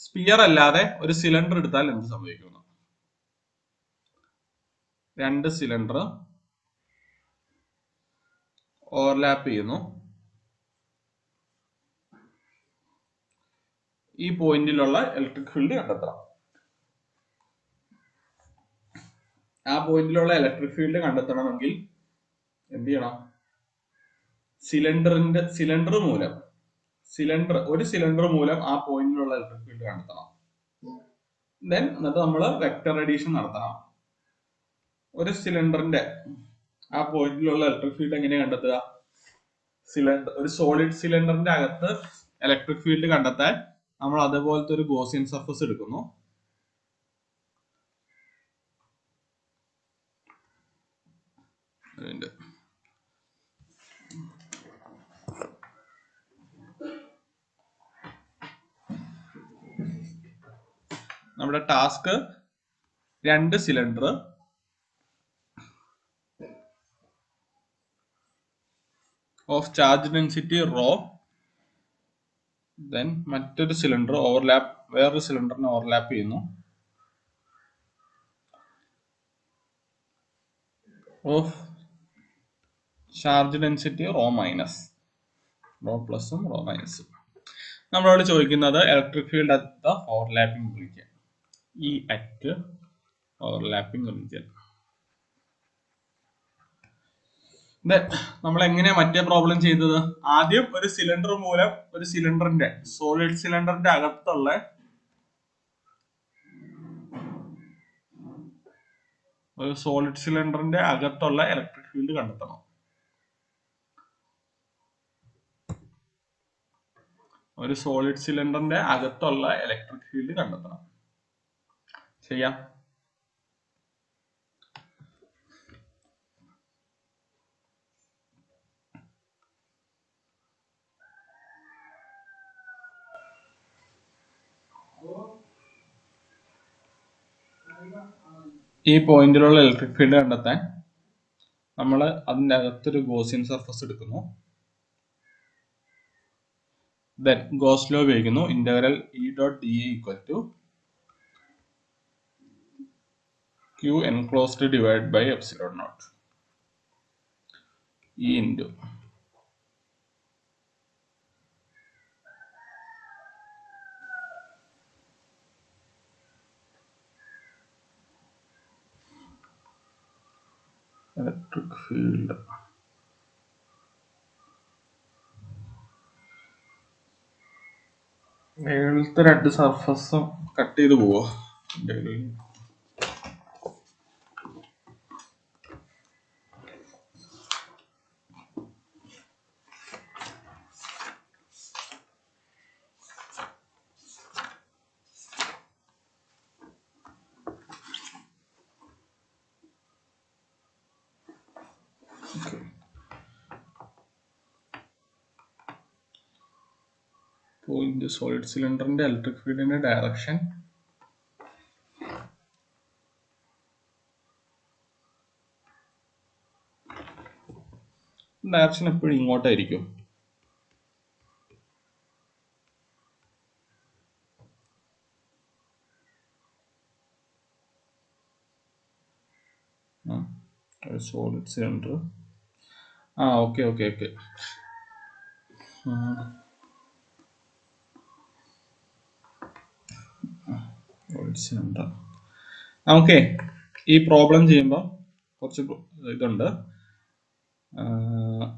സ്പിയർ അല്ലാതെ ഒരു സിലിണ്ടർ എടുത്താൽ എന്ത് സംഭവിക്കുന്നു? രണ്ട് സിലിണ്ടർ ഓവർലാപ്പ് ചെയ്യുന്നു, ഈ പോയിന്റിലുള്ള ഇലക്ട്രിക് ഫീൽഡ് കണ്ടെത്തണം. ആ പോയിന്റിലുള്ള ഇലക്ട്രിക് ഫീൽഡ് കണ്ടെത്തണമെങ്കിൽ എന്ത് ചെയ്യണം? ഒരു സിലിണ്ടർ മൂലം ആ പോയിന്റിലുള്ള ഇലക്ട്രിക് ഫീൽഡ് കണ്ടെത്തണം. എന്നിട്ട് നമ്മൾ വെക്ടർ അഡീഷൻ നടത്തണം. ഒരു സിലിണ്ടറിന്റെ ആ പോയിന്റിലുള്ള ഇലക്ട്രിക് ഫീൽഡ് എങ്ങനെയാ കണ്ടെത്തുക? ഒരു സോളിഡ് സിലിണ്ടറിന്റെ അകത്ത് ഇലക്ട്രിക് ഫീൽഡ് കണ്ടെത്താൻ നമ്മൾ അതേപോലത്തെ ഒരു ഗോസിയൻ സർഫസ് എടുക്കുന്നു. നമ്മുടെ task 2 cylinder of charge density rho, then മറ്റൊരു സിലിണ്ടർ വേറൊരു സിലിണ്ടറിനെ ഓവർലാപ്പ് ചെയ്യുന്നു ഓഫ് ചാർജ് ഡെൻസിറ്റി റോ പ്ലസും റോ മൈനസും. നമ്മളോട് ചോദിക്കുന്നത് electric field at the overlapping region, ഈ അറ്റ് ഓവർലാപ്പിംഗ് റീജിയൻ. നമ്മൾ എങ്ങനെയാ മറ്റേ പ്രോബ്ലം ചെയ്തത്? ആദ്യം ഒരു സിലിണ്ടർ മൂലം ഒരു സോളിഡ് സിലിണ്ടറിന്റെ അകത്തുള്ള ഇലക്ട്രിക് ഫീൽഡ് കണ്ടെത്തണം. ചെയ്യാം. ഈ പോയിന്റിലുള്ള ഇലക്ട്രിക് ഫീൽഡ് കണ്ടെത്താൻ നമ്മൾ അതിന്റെ അകത്തൊരു ഗോസിയൻ സർഫസ് എടുക്കുന്നു. ദെൻ ഗോസ് ലോ ഉപയോഗിക്കുന്നു. Integral E dot dA equal to Q enclosed divided by epsilon naught E into electric field. മേളത്തെ 2 സർഫസും കട്ട് ചെയ്ത് പോവോ? പോയിന്റ് സോളിഡ് സിലിണ്ടറിന്റെ ഇലക്ട്രിക് ഫീൽഡിന്റെ ഡയറക്ഷൻ എപ്പോഴും ഇങ്ങോട്ടായിരിക്കും. Solid cylinder. Okay cylinder. നമുക്ക് ഈ പ്രോബ്ലം ചെയ്യുമ്പോൾ കുറച്ച് ഇതുണ്ട്.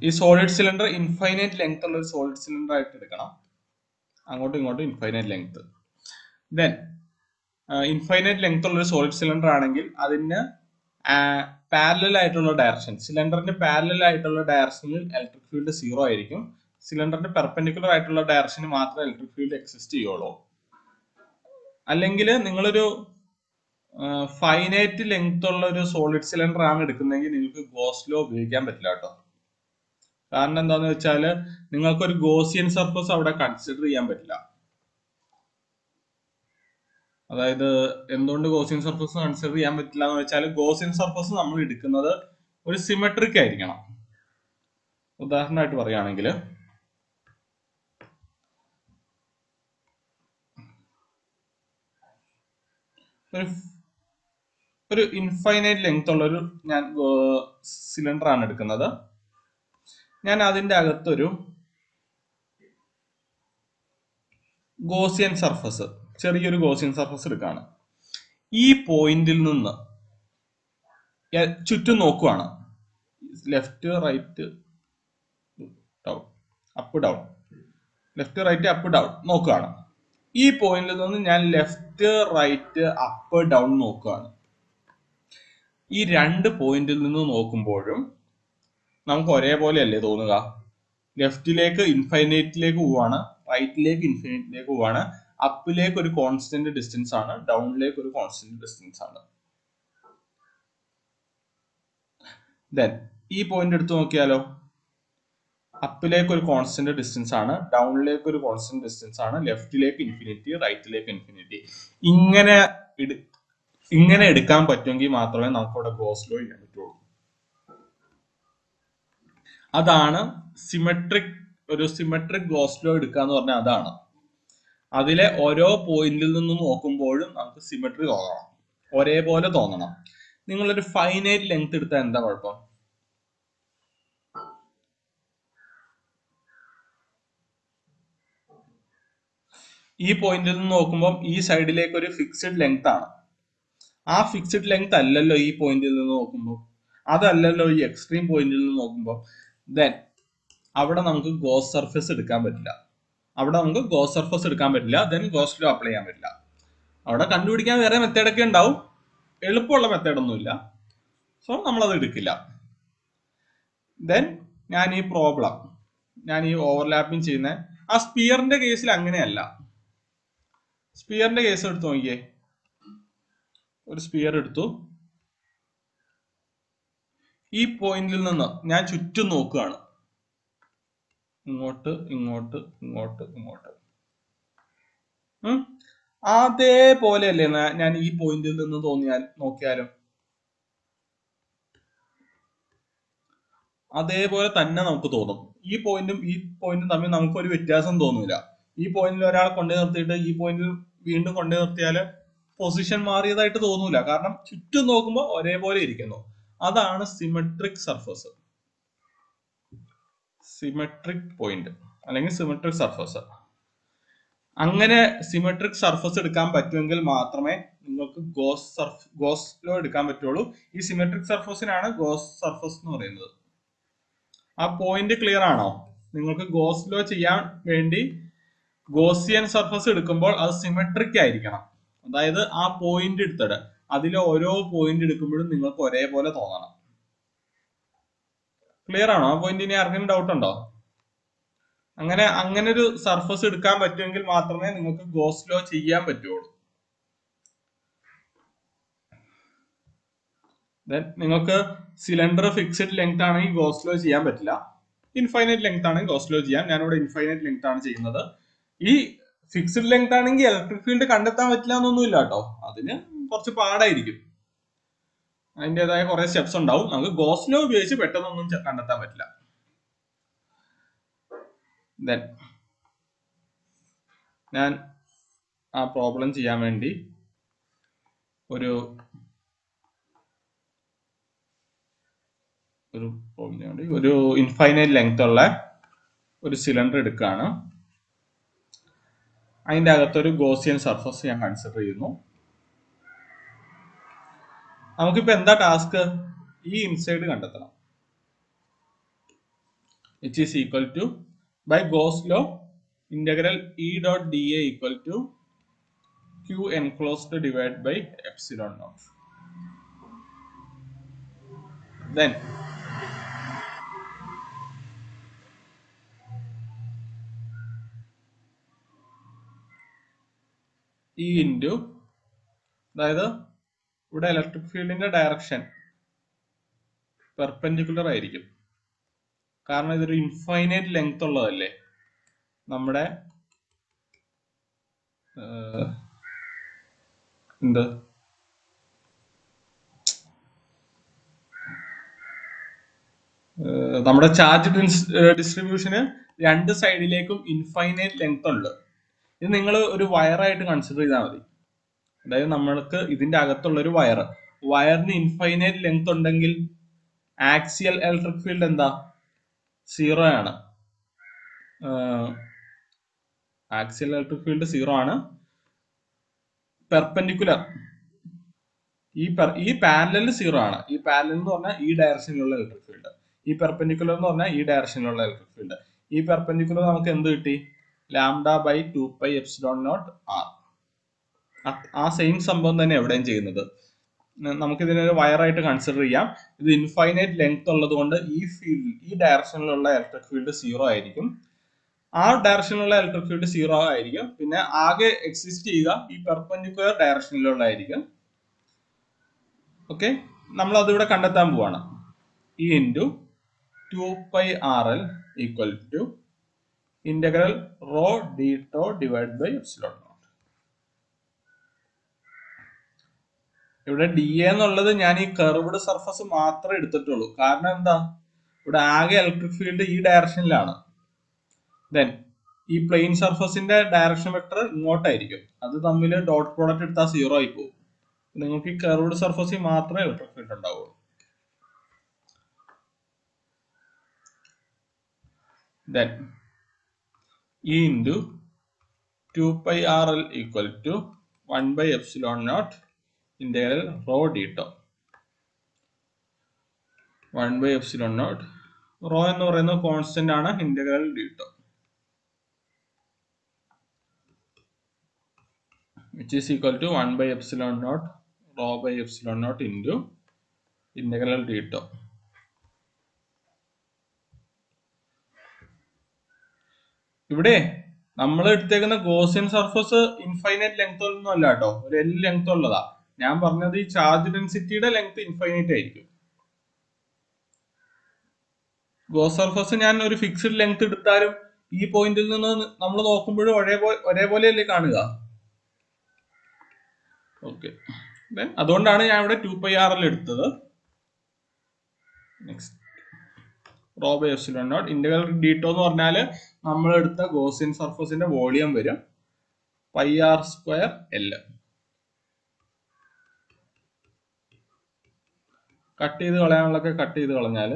ഈ സോളിഡ് സിലിണ്ടർ ഇൻഫൈനൈറ്റ് ലെങ്ത് ഉള്ള ഒരു സോളിഡ് സിലിണ്ടർ ആയിട്ട് എടുക്കണം. അങ്ങോട്ടും ഇങ്ങോട്ടും infinite length. Then infinite length ഉള്ള ഒരു സോളിഡ് സിലിണ്ടർ ആണെങ്കിൽ അതിന് പാരലൽ ആയിട്ടുള്ള ഡയറക്ഷൻ, സിലിണ്ടറിന്റെ പാരലൽ ആയിട്ടുള്ള ഡയറക്ഷനിൽ ഇലക്ട്രിക് ഫീൽഡ് 0 ആയിരിക്കും. സിലിണ്ടറിന്റെ പെർപെൻഡിക്കുലർ ആയിട്ടുള്ള ഡയറക്ഷന് മാത്രമേ ഇലക്ട്രിക് ഫീൽഡ് എക്സിസ്റ്റ് ചെയ്യുള്ളൂ. അല്ലെങ്കിൽ നിങ്ങളൊരു ഫൈനൈറ്റ് ലെങ്ത് ഉള്ള ഒരു സോളിഡ് സിലിണ്ടർ ആണ് എടുക്കുന്നതെങ്കിൽ നിങ്ങൾക്ക് ഗോസ് ലോ ഉപയോഗിക്കാൻ പറ്റില്ല കേട്ടോ. കാരണം എന്താന്ന് വെച്ചാല് നിങ്ങൾക്കൊരു ഗോസിയൻ സർഫസ് അവിടെ കൺസിഡർ ചെയ്യാൻ പറ്റില്ല. അതായത് എന്തുകൊണ്ട് ഗോസിയൻ സർഫസ് കൺസിഡർ ചെയ്യാൻ പറ്റില്ല എന്ന് വെച്ചാൽ ഗോസിയൻ സർഫസ് നമ്മൾ എടുക്കുന്നത് ഒരു സിമെട്രിക് ആയിരിക്കണം. ഉദാഹരണമായിട്ട് പറയുകയാണെങ്കിൽ ഒരു ഇൻഫൈനൈറ്റ് ലെങ്ത് ഉള്ളൊരു ഞാൻ സിലിണ്ടർ ആണ് എടുക്കുന്നത്. ഞാൻ അതിന്റെ അകത്തൊരു ഗോസിയൻ സർഫസ്, ചെറിയൊരു ഗോസിയൻ സർഫസ് എടുക്കുകയാണ്. ഈ പോയിന്റിൽ നിന്ന് ചുറ്റും നോക്കുവാണ്, left right down, up down, left right up down നോക്കുകയാണ്. ഈ പോയിന്റിൽ നിന്ന് ഞാൻ ലെഫ്റ്റ് റൈറ്റ് അപ്പ് ഡൗൺ നോക്കുകയാണ്. ഈ രണ്ട് പോയിന്റിൽ നിന്ന് നോക്കുമ്പോഴും നമുക്ക് ഒരേപോലെ അല്ലേ തോന്നുക? ലെഫ്റ്റിലേക്ക് ഇൻഫൈനൈറ്റിലേക്ക് പോവാണ്, റൈറ്റിലേക്ക് ഇൻഫൈനൈറ്റിലേക്ക് പോവാണ്, അപ്പിലേക്ക് ഒരു കോൺസ്റ്റന്റ് ഡിസ്റ്റൻസ് ആണ്, ഡൗണിലേക്ക് ഒരു കോൺസ്റ്റന്റ് ഡിസ്റ്റൻസ് ആണ്. ദെൻ ഈ പോയിന്റ് എടുത്ത് നോക്കിയാലോ, അപ്പിലേക്ക് ഒരു കോൺസ്റ്റന്റ് ഡിസ്റ്റൻസ് ആണ്, ഡൗണിലേക്ക് ഒരു കോൺസ്റ്റന്റ് ഡിസ്റ്റൻസ് ആണ്, ലെഫ്റ്റിലേക്ക് ഇൻഫിനിറ്റി, റൈറ്റിലേക്ക് ഇൻഫിനിറ്റി. ഇങ്ങനെ എടുക്കാൻ പറ്റുമെങ്കിൽ മാത്രമേ നമുക്ക് ഇവിടെ ഗോസ് ലോ ചെയ്യാൻ പറ്റുള്ളൂ. അതാണ് സിമെട്രിക് ഗോസ് ലോ എടുക്കുക എന്ന് പറഞ്ഞാൽ അതാണ്. അതിലെ ഓരോ പോയിന്റിൽ നിന്നും നോക്കുമ്പോഴും നമുക്ക് സിമെട്രി തോന്നണം, ഒരേപോലെ തോന്നണം. നിങ്ങളൊരു ഫൈനൈറ്റ് ലെങ്ത് എടുത്താൽ എന്താ കുഴപ്പം? ഈ പോയിന്റിൽ നിന്ന് നോക്കുമ്പോൾ ഈ സൈഡിലേക്ക് ഒരു ഫിക്സഡ് ലെങ്ത് ആണ്. ആ ഫിക്സഡ് ലെങ്ത് അല്ലല്ലോ ഈ പോയിന്റിൽ നിന്ന് നോക്കുമ്പോൾ, അതല്ലല്ലോ ഈ എക്സ്ട്രീം പോയിന്റിൽ നിന്ന് നോക്കുമ്പോൾ. ദെൻ അവിടെ നമുക്ക് ഗോസ് സർഫേസ് എടുക്കാൻ പറ്റില്ല. ദെൻ ഗോസ് ലോ അപ്ലൈ ചെയ്യാൻ പറ്റില്ല. അവിടെ കണ്ടുപിടിക്കാൻ വേറെ മെത്തേഡൊക്കെ ഉണ്ടാവും, എളുപ്പമുള്ള മെത്തേഡൊന്നുമില്ല. സോ നമ്മളത് എടുക്കില്ല. ദെൻ ഞാൻ ഈ ഓവർലാപ്പിംഗ് ചെയ്യുന്ന ആ സ്പിയറിന്റെ കേസിൽ അങ്ങനെയല്ല. സ്പിയറിന്റെ കേസ് എടുത്ത് നോക്കിയേ, ഒരു സ്പിയർ എടുത്തു, ഈ പോയിന്റിൽ നിന്ന് ഞാൻ ചുറ്റും നോക്കുകയാണ്, ഇങ്ങോട്ട് ഇങ്ങോട്ട് ഇങ്ങോട്ട് ഇങ്ങോട്ട്. അതേപോലെയല്ലേ ഞാൻ ഈ പോയിന്റിൽ നിന്ന് നോക്കിയാലും അതേപോലെ തന്നെ നമുക്ക് തോന്നും. ഈ പോയിന്റും തമ്മിൽ നമുക്കൊരു വ്യത്യാസം തോന്നില്ല. ഈ പോയിന്റിൽ ഒരാളെ കൊണ്ടു നിർത്തിയിട്ട് ഈ പോയിന്റിൽ വീണ്ടും കൊണ്ടു നിർത്തിയാൽ പൊസിഷൻ മാറിയതായിട്ട് തോന്നൂല, കാരണം ചുറ്റും നോക്കുമ്പോൾ ഒരേപോലെ ഇരിക്കുന്നു. അതാണ് സിമെട്രിക് സർഫസ്, സിമെട്രിക് പോയിന്റ് അല്ലെങ്കിൽ സിമെട്രിക് സർഫസ്. അങ്ങനെ സിമെട്രിക് സർഫസ് എടുക്കാൻ പറ്റുമെങ്കിൽ മാത്രമേ നിങ്ങൾക്ക് ഗോസ് ലോ എടുക്കാൻ പറ്റുള്ളൂ. ഈ സിമെട്രിക് സർഫസിനാണ് ഗോസ് സർഫസ് എന്ന് പറയുന്നത്. ആ പോയിന്റ് ക്ലിയർ ആണോ? നിങ്ങൾക്ക് ഗോസ് ലോ ചെയ്യാൻ വേണ്ടി ഗോസിയൻ സർഫസ് എടുക്കുമ്പോൾ അത് സിമെട്രിക് ആയിരിക്കണം. അതായത് ആ പോയിന്റ് എടുത്തിട്ട് അതിലെ ഓരോ പോയിന്റ് എടുക്കുമ്പോഴും നിങ്ങൾക്ക് ഒരേപോലെ തോന്നണം. ക്ലിയർ ആണോ? ആ പോയിന്റ് ഇനി ആർക്കെങ്കിലും ഡൗട്ട് ഉണ്ടോ? അങ്ങനെ ഒരു സർഫസ് എടുക്കാൻ പറ്റുമെങ്കിൽ മാത്രമേ നിങ്ങൾക്ക് ഗോസ് ലോ ചെയ്യാൻ പറ്റുള്ളൂ. നിങ്ങൾക്ക് സിലിണ്ടർ ഫിക്സഡ് ലെങ്ത് ആണെങ്കിൽ ഗോസ് ലോ ചെയ്യാൻ പറ്റില്ല. ഇൻഫൈനൈറ്റ് ലെങ്ത് ആണെങ്കിൽ ഗോസ് ലോ ചെയ്യാം. ഞാനിവിടെ ഇൻഫൈനൈറ്റ് ലെങ്ത് ആണ് ചെയ്യുന്നത്. ഈ ഫിക്സഡ് ലെങ്ത് ആണെങ്കിൽ ഇലക്ട്രിക് ഫീൽഡ് കണ്ടെത്താൻ പറ്റില്ല എന്നൊന്നുമില്ല കേട്ടോ. അതിന് കുറച്ച് പാടായിരിക്കും, അതിൻ്റെതായ കുറെ സ്റ്റെപ്സ് ഉണ്ടാവും. നമുക്ക് ഗോസ് ലോ ഉപയോഗിച്ച് പെട്ടെന്നൊന്നും കണ്ടെത്താൻ പറ്റില്ല. ദെൻ ഞാൻ ആ പ്രോബ്ലം ചെയ്യാൻ വേണ്ടി ഒരു ഇൻഫൈനൈറ്റ് ലെങ്ത് ഉള്ള ഒരു സിലിണ്ടർ എടുക്കുകയാണ്. അതിൻ്റെ അകത്തൊരു ഗോസിയൻ സർഫസ് ഞാൻ കൺസിഡർ ചെയ്യുന്നു. നമുക്കിപ്പോ എന്താ ടാസ്ക്? ഈ ഇൻസൈഡ് കണ്ടെത്തണം. which is equal to by Gauss law integral E dot dA equal to Q enclosed divided by epsilon naught. Then E into, അതായത് ഇവിടെ ഇലക്ട്രിക് ഫീൽഡിന്റെ ഡയറക്ഷൻ പെർപെൻഡിക്കുലർ ആയിരിക്കും, കാരണം ഇതൊരു ഇൻഫൈനൈറ്റ് ലെങ്ത് ഉള്ളതല്ലേ. നമ്മുടെ നമ്മുടെ ചാർജ് ഡിസ്ട്രിബ്യൂഷന് രണ്ട് സൈഡിലേക്കും ഇൻഫൈനൈറ്റ് ലെങ്ത് ഉണ്ട്. ഇത് നിങ്ങൾ ഒരു വയറായിട്ട് കൺസിഡർ ചെയ്താൽ മതി. അതായത് നമ്മൾക്ക് ഇതിന്റെ അകത്തുള്ള ഒരു വയറിന് ഇൻഫൈനൈറ്റ് ലെങ്ത് ഉണ്ടെങ്കിൽ ആക്സിയൽ ഇലക്ട്രിക് ഫീൽഡ് എന്താ? 0 ആണ്. ആക്സിയൽ ഇലക്ട്രിക് ഫീൽഡ് 0 ആണ്. പെർപെൻഡിക്കുലർ ഈ പാരലൽ 0 ആണ്. ഈ പാരലൽ എന്ന് പറഞ്ഞാൽ ഈ ഡയറക്ഷനിലുള്ള ഇലക്ട്രിക് ഫീൽഡ്, ഈ പെർപെൻഡിക്കുലർ എന്ന് പറഞ്ഞാൽ ഈ ഡയറക്ഷനിലുള്ള ഇലക്ട്രിക് ഫീൽഡ്. ഈ പെർപെൻഡിക്കുലർ നമുക്ക് എന്ത് കിട്ടി? λ/2πε0r. ആ സെയിം സംഭവം തന്നെ എവിടെയും ചെയ്യുന്നത്. നമുക്ക് ഇതിനൊരു വയറായിട്ട് കൺസിഡർ ചെയ്യാം. ഇത് ഇൻഫൈനൈറ്റ് ലെങ്ത് ഉള്ളത് കൊണ്ട് ഈ ഡയറക്ഷനിലുള്ള ഇലക്ട്രിക് ഫീൽഡ് 0 ആയിരിക്കും. ആ ഡയറക്ഷനിലുള്ള ഇലക്ട്രിക് ഫീൽഡ് 0 ആയിരിക്കും. പിന്നെ ആകെ എക്സിസ്റ്റ് ചെയ്യുക ഈ പെർപെൻഡിക്കുലർ ഡയറക്ഷനിലുള്ളതായിരിക്കും. ഓക്കെ, നമ്മൾ അതിവിടെ കണ്ടെത്താൻ പോവാണ്. E into 2πRL equal to integral rho D tau divide by epsilon naught. ഇവിടെ ഡി എന്നുള്ളത് ഞാൻ ഈ കർവ്ഡ് സർഫസ് മാത്രമേ എടുത്തിട്ടുള്ളൂ. കാരണം എന്താ? ഇവിടെ ആകെ ഇലക്ട്രിക് ഫീൽഡ് ഈ ഡയറക്ഷനിലാണ്. ദെൻ ഈ പ്ലെയിൻ സർഫസിന്റെ ഡയറക്ഷൻ വെക്ടർ ഇങ്ങോട്ടായിരിക്കും. അത് തമ്മിൽ ഡോട്ട് പ്രോഡക്റ്റ് എടുത്താൽ 0 ആയി പോകും. നിങ്ങൾക്ക് ഈ കർവ്ഡ് സർഫസിൽ മാത്രമേ ഇലക്ട്രിക് ഫീൽഡ് ഉണ്ടാവുള്ളൂ. Then E into 2πRL equal to 1/ε0 integral rho D tau. 1/ε0 rho എന്ന് പറയുന്നത് കോൺസ്റ്റന്റ് ആണ്. Integral D tau which is equal to 1/ε0 rho by epsilon naught into integral d tau. ഇവിടെ നമ്മൾ എടുത്തേക്കുന്ന ഗോസിയൻ സർഫസ് ഇൻഫൈനൈറ്റ് ലെങ്ത് ഒന്നും അല്ല കേട്ടോ, ഒരു L length ഉള്ളതാ. ഞാൻ പറഞ്ഞത് ഈ ചാർജ് ഡെൻസിറ്റിയുടെ ലെങ്ത് ഇൻഫൈനൈറ്റ് ആയിരിക്കും. ഗോസ് സർഫസ് ഞാൻ ഒരു ഫിക്സ്ഡ് ലെങ്ത് എടുത്താലും ഈ പോയിന്റിൽ നിന്ന് നമ്മൾ നോക്കുമ്പോഴും ഒരേപോലെയല്ലേ കാണുക. ഓക്കെ, അതുകൊണ്ടാണ് ഞാൻ ഇവിടെ 2πRL എടുത്തത്. Next rho by epsilon naught integral D tau എന്ന് പറഞ്ഞാൽ നമ്മൾ എടുത്ത ഗോസിയൻ സർഫസിന്റെ വോളിയം വരും πr²L. കട്ട് ചെയ്ത് കളയാനുള്ളൊക്കെ കട്ട് ചെയ്ത് കളഞ്ഞാൽ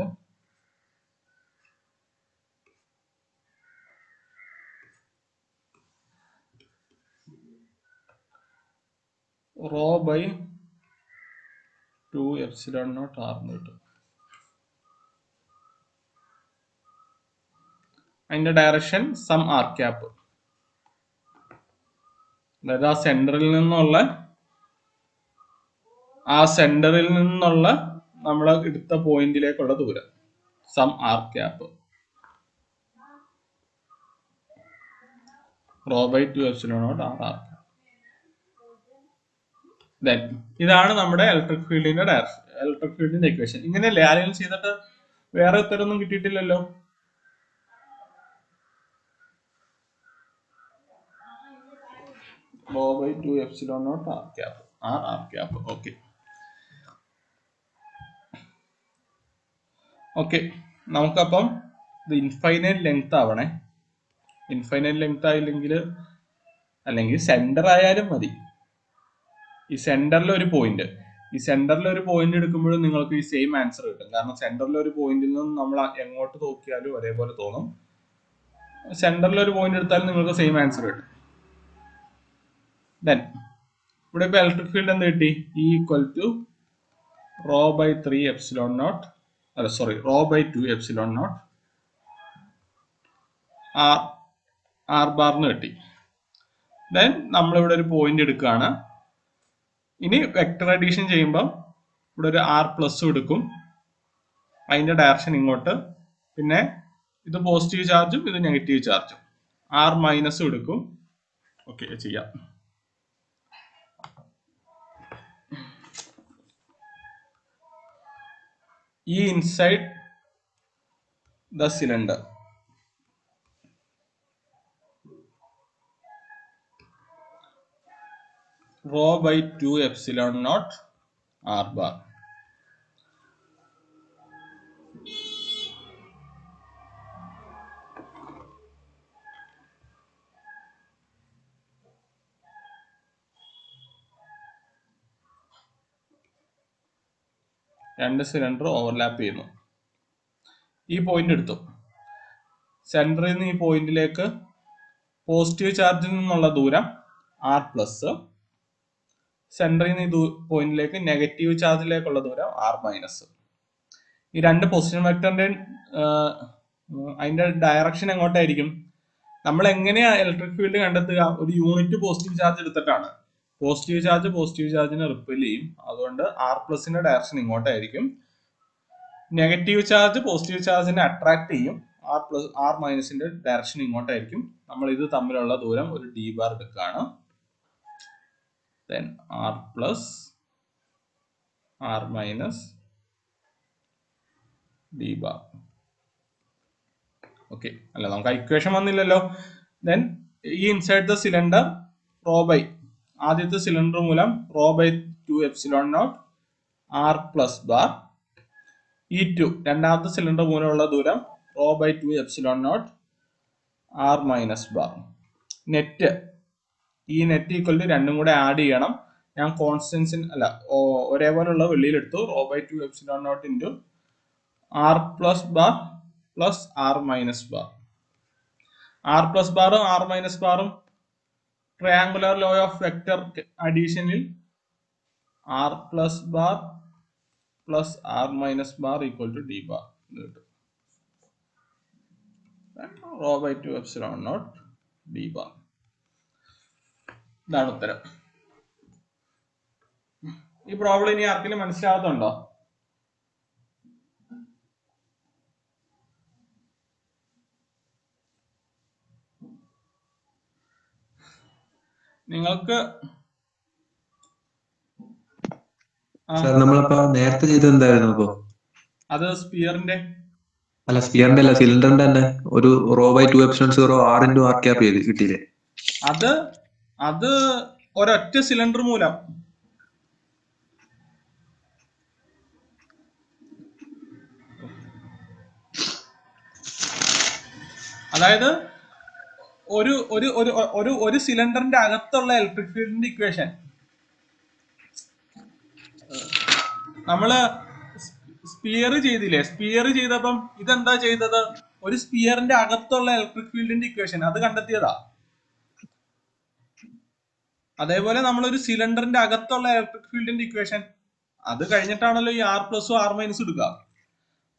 റോ ബൈ 2ε0 r എന്ന് കിട്ടും. അതിന്റെ ഡയറക്ഷൻ സം ആർ ക്യാപ്പ്, അതായത് ആ സെന്ററിൽ നിന്നുള്ള നമ്മൾ എടുത്ത പോയിന്റിലേക്കുള്ള ദൂരം sum R cap rho by 2ε0 r r. ഇതാണ് നമ്മുടെ ഇലക്ട്രിക് ഫീൽഡിന്റെ ഇക്വേഷൻ. ഇങ്ങനെയല്ലേ ആരെങ്കിലും ചെയ്തിട്ട് വേറെ ഉത്തരമൊന്നും കിട്ടിയിട്ടില്ലല്ലോ. Rho by 2ε0 r cap r cap. Okay, നമുക്കപ്പം ഇത് ഇൻഫൈനൈറ്റ് ലെങ്ത് ആവണേ. ഇൻഫൈനൈറ്റ് ലെങ്ത് ആയില്ലെങ്കിൽ അല്ലെങ്കിൽ സെന്റർ ആയാലും മതി. ഈ സെന്ററിൽ ഒരു പോയിന്റ് എടുക്കുമ്പോഴും നിങ്ങൾക്ക് ഈ സെയിം ആൻസർ കിട്ടും. കാരണം സെന്ററിൽ ഒരു പോയിന്റിൽ നിന്ന് നമ്മൾ എങ്ങോട്ട് നോക്കിയാലും ഒരേപോലെ തോന്നും. സെന്ററിൽ ഒരു പോയിന്റ് എടുത്താലും നിങ്ങൾക്ക് സെയിം ആൻസർ കിട്ടും. ദെൻ ഇവിടെ ഇപ്പൊ ഇലക്ട്രിക് ഫീൽഡ് എന്ത് കിട്ടി? E equal to rho by 2ε0 r ബാറിന് കിട്ടി. ദെൻ നമ്മളിവിടെ ഒരു പോയിന്റ് എടുക്കുകയാണ്. ഇനി വെക്ടർ അഡീഷൻ ചെയ്യുമ്പോൾ ഇവിടെ ഒരു r പ്ലസ് എടുക്കും, അതിന്റെ ഡയറക്ഷൻ ഇങ്ങോട്ട്. പിന്നെ ഇത് പോസിറ്റീവ് ചാർജും ഇത് നെഗറ്റീവ് ചാർജും. r മൈനസ് എടുക്കും. ഓക്കെ, ചെയ്യാം. E inside the cylinder rho by 2ε0 r bar. രണ്ട് സിലിണ്ടർ ഓവർലാപ്പ് ചെയ്യുന്നു. ഈ പോയിന്റ് എടുത്തു. സെന്ററിൽ നിന്ന് ഈ പോയിന്റിലേക്ക് പോസിറ്റീവ് ചാർജിൽ നിന്നുള്ള ദൂരം r പ്ലസ്, സെന്ററിൽ നിന്ന് ഈ പോയിന്റിലേക്ക് നെഗറ്റീവ് ചാർജിലേക്കുള്ള ദൂരം r മൈനസ്. ഈ രണ്ട് പൊസിഷൻ വെക്ടറിന്റെ അതിന്റെ ഡയറക്ഷൻ എങ്ങോട്ടായിരിക്കും? നമ്മൾ എങ്ങനെയാ ഇലക്ട്രിക് ഫീൽഡ് കണ്ടെത്തുക? ഒരു യൂണിറ്റ് പോസിറ്റീവ് ചാർജ് എടുത്തിട്ടാണ്. പോസിറ്റീവ് ചാർജിനെ റിപ്പൽ ചെയ്യും. അതുകൊണ്ട് r പ്ലസിന്റെ ഡയറക്ഷൻ ഇങ്ങോട്ടായിരിക്കും. നെഗറ്റീവ് ചാർജ് പോസിറ്റീവ് ചാർജിനെ അട്രാക്ട് ചെയ്യും. r മൈനസിന്റെ ഡയറക്ഷൻ ഇങ്ങോട്ടായിരിക്കും. നമ്മൾ ഇത് തമ്മിലുള്ള ദൂരം ഒരു d ബാർ എടുക്കുകയാണ്. then r plus r minus d bar. Okay അല്ല, നമുക്ക് ഇക്വേഷൻ വന്നില്ലല്ലോ. Then E inside the cylinder rho by, ആദ്യത്തെ സിലിണ്ടർ മൂലം rho by 2 epsilon naught r plus bar. E2 രണ്ടാമത്തെ സിലിണ്ടർ മൂലമുള്ള ദൂരം raw by 2 epsilon naught r minus bar. Net, E net equal to രണ്ടും കൂടെ ആഡ് ചെയ്യണം. ഞാൻ കോൺസ്റ്റൻസിന് അല്ല ഒരേപോലുള്ള വെളിയിലെടുത്തു. Rho by 2 epsilon naught into r plus bar plus r minus bar. r plus ബാറും r മൈനസ് ബാറും ട്രയാങ്കുലർ ലോ ഓഫ് വെക്ടർ അഡീഷനിൽ r plus bar plus r minus bar equal to d bar കിട്ടും. Rho by 2 epsilon naught d bar. ഇതാണ് ഉത്തരം. ഈ problem ഇനി ആർക്കെങ്കിലും മനസ്സിലാവുന്നുണ്ടോ? നിങ്ങൾക്ക് നമ്മളിപ്പോ നേരത്തെ ചെയ്തത് എന്തായിരുന്നു? അപ്പോ അത് സ്പിയറിന്റെ അല്ല, സ്പിയറിന്റെ അല്ല, സിലിണ്ടറിന്റെ തന്നെ ഒരു rho by 2 epsilon 0 r into r cap ചെയ്ത് കിട്ടിയില്ലേ? അത് ഒരൊറ്റ സിലിണ്ടർ മൂലം. അതായത് ഒരു ഒരു ഒരു ഒരു സിലിണ്ടറിന്റെ അകത്തുള്ള ഇലക്ട്രിക് ഫീൽഡിന്റെ ഇക്വേഷൻ നമ്മള് സ്പിയർ ചെയ്തില്ലേ? സ്പിയർ ചെയ്തപ്പം ഇതെന്താ ചെയ്തത്? ഒരു സ്പിയറിന്റെ അകത്തുള്ള ഇലക്ട്രിക് ഫീൽഡിന്റെ ഇക്വേഷൻ അത് കണ്ടെത്തിയതാ. അതേപോലെ നമ്മളൊരു സിലിണ്ടറിന്റെ അകത്തുള്ള ഇലക്ട്രിക് ഫീൽഡിന്റെ ഇക്വേഷൻ അത് കഴിഞ്ഞിട്ടാണല്ലോ ഈ r പ്ലസും r മൈനസും എടുക്കുക.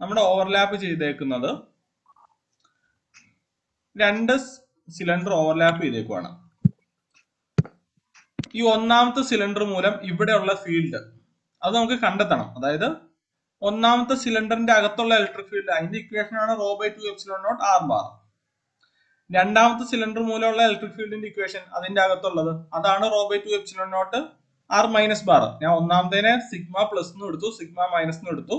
നമ്മുടെ ഓവർലാപ്പ് ചെയ്തേക്കുന്നത് രണ്ട് സിലിണ്ടർ ഓവർലാപ്പ് ചെയ്തേക്കുവാണ്. ഈ ഒന്നാമത്തെ സിലിണ്ടർ മൂലം ഇവിടെയുള്ള ഫീൽഡ് അത് നമുക്ക് കണ്ടെത്തണം. അതായത് ഒന്നാമത്തെ സിലിണ്ടറിന്റെ അകത്തുള്ള ഇലക്ട്രിക് ഫീൽഡ്, അതിന്റെ ഇക്വേഷൻ ആണ് rho by 2 epsilon naught r bar. രണ്ടാമത്തെ സിലിണ്ടർ മൂലമുള്ള ഇലക്ട്രിക് ഫീൽഡിന്റെ ഇക്വേഷൻ അതിന്റെ അകത്തുള്ളത് അതാണ് rho by 2 epsilon naught r minus bar. ഞാൻ ഒന്നാമത്തേനെ സിഗ്മ പ്ലസ് എന്ന് എടുത്തു, സിഗ്മ മൈനസ് എന്ന് എടുത്തു.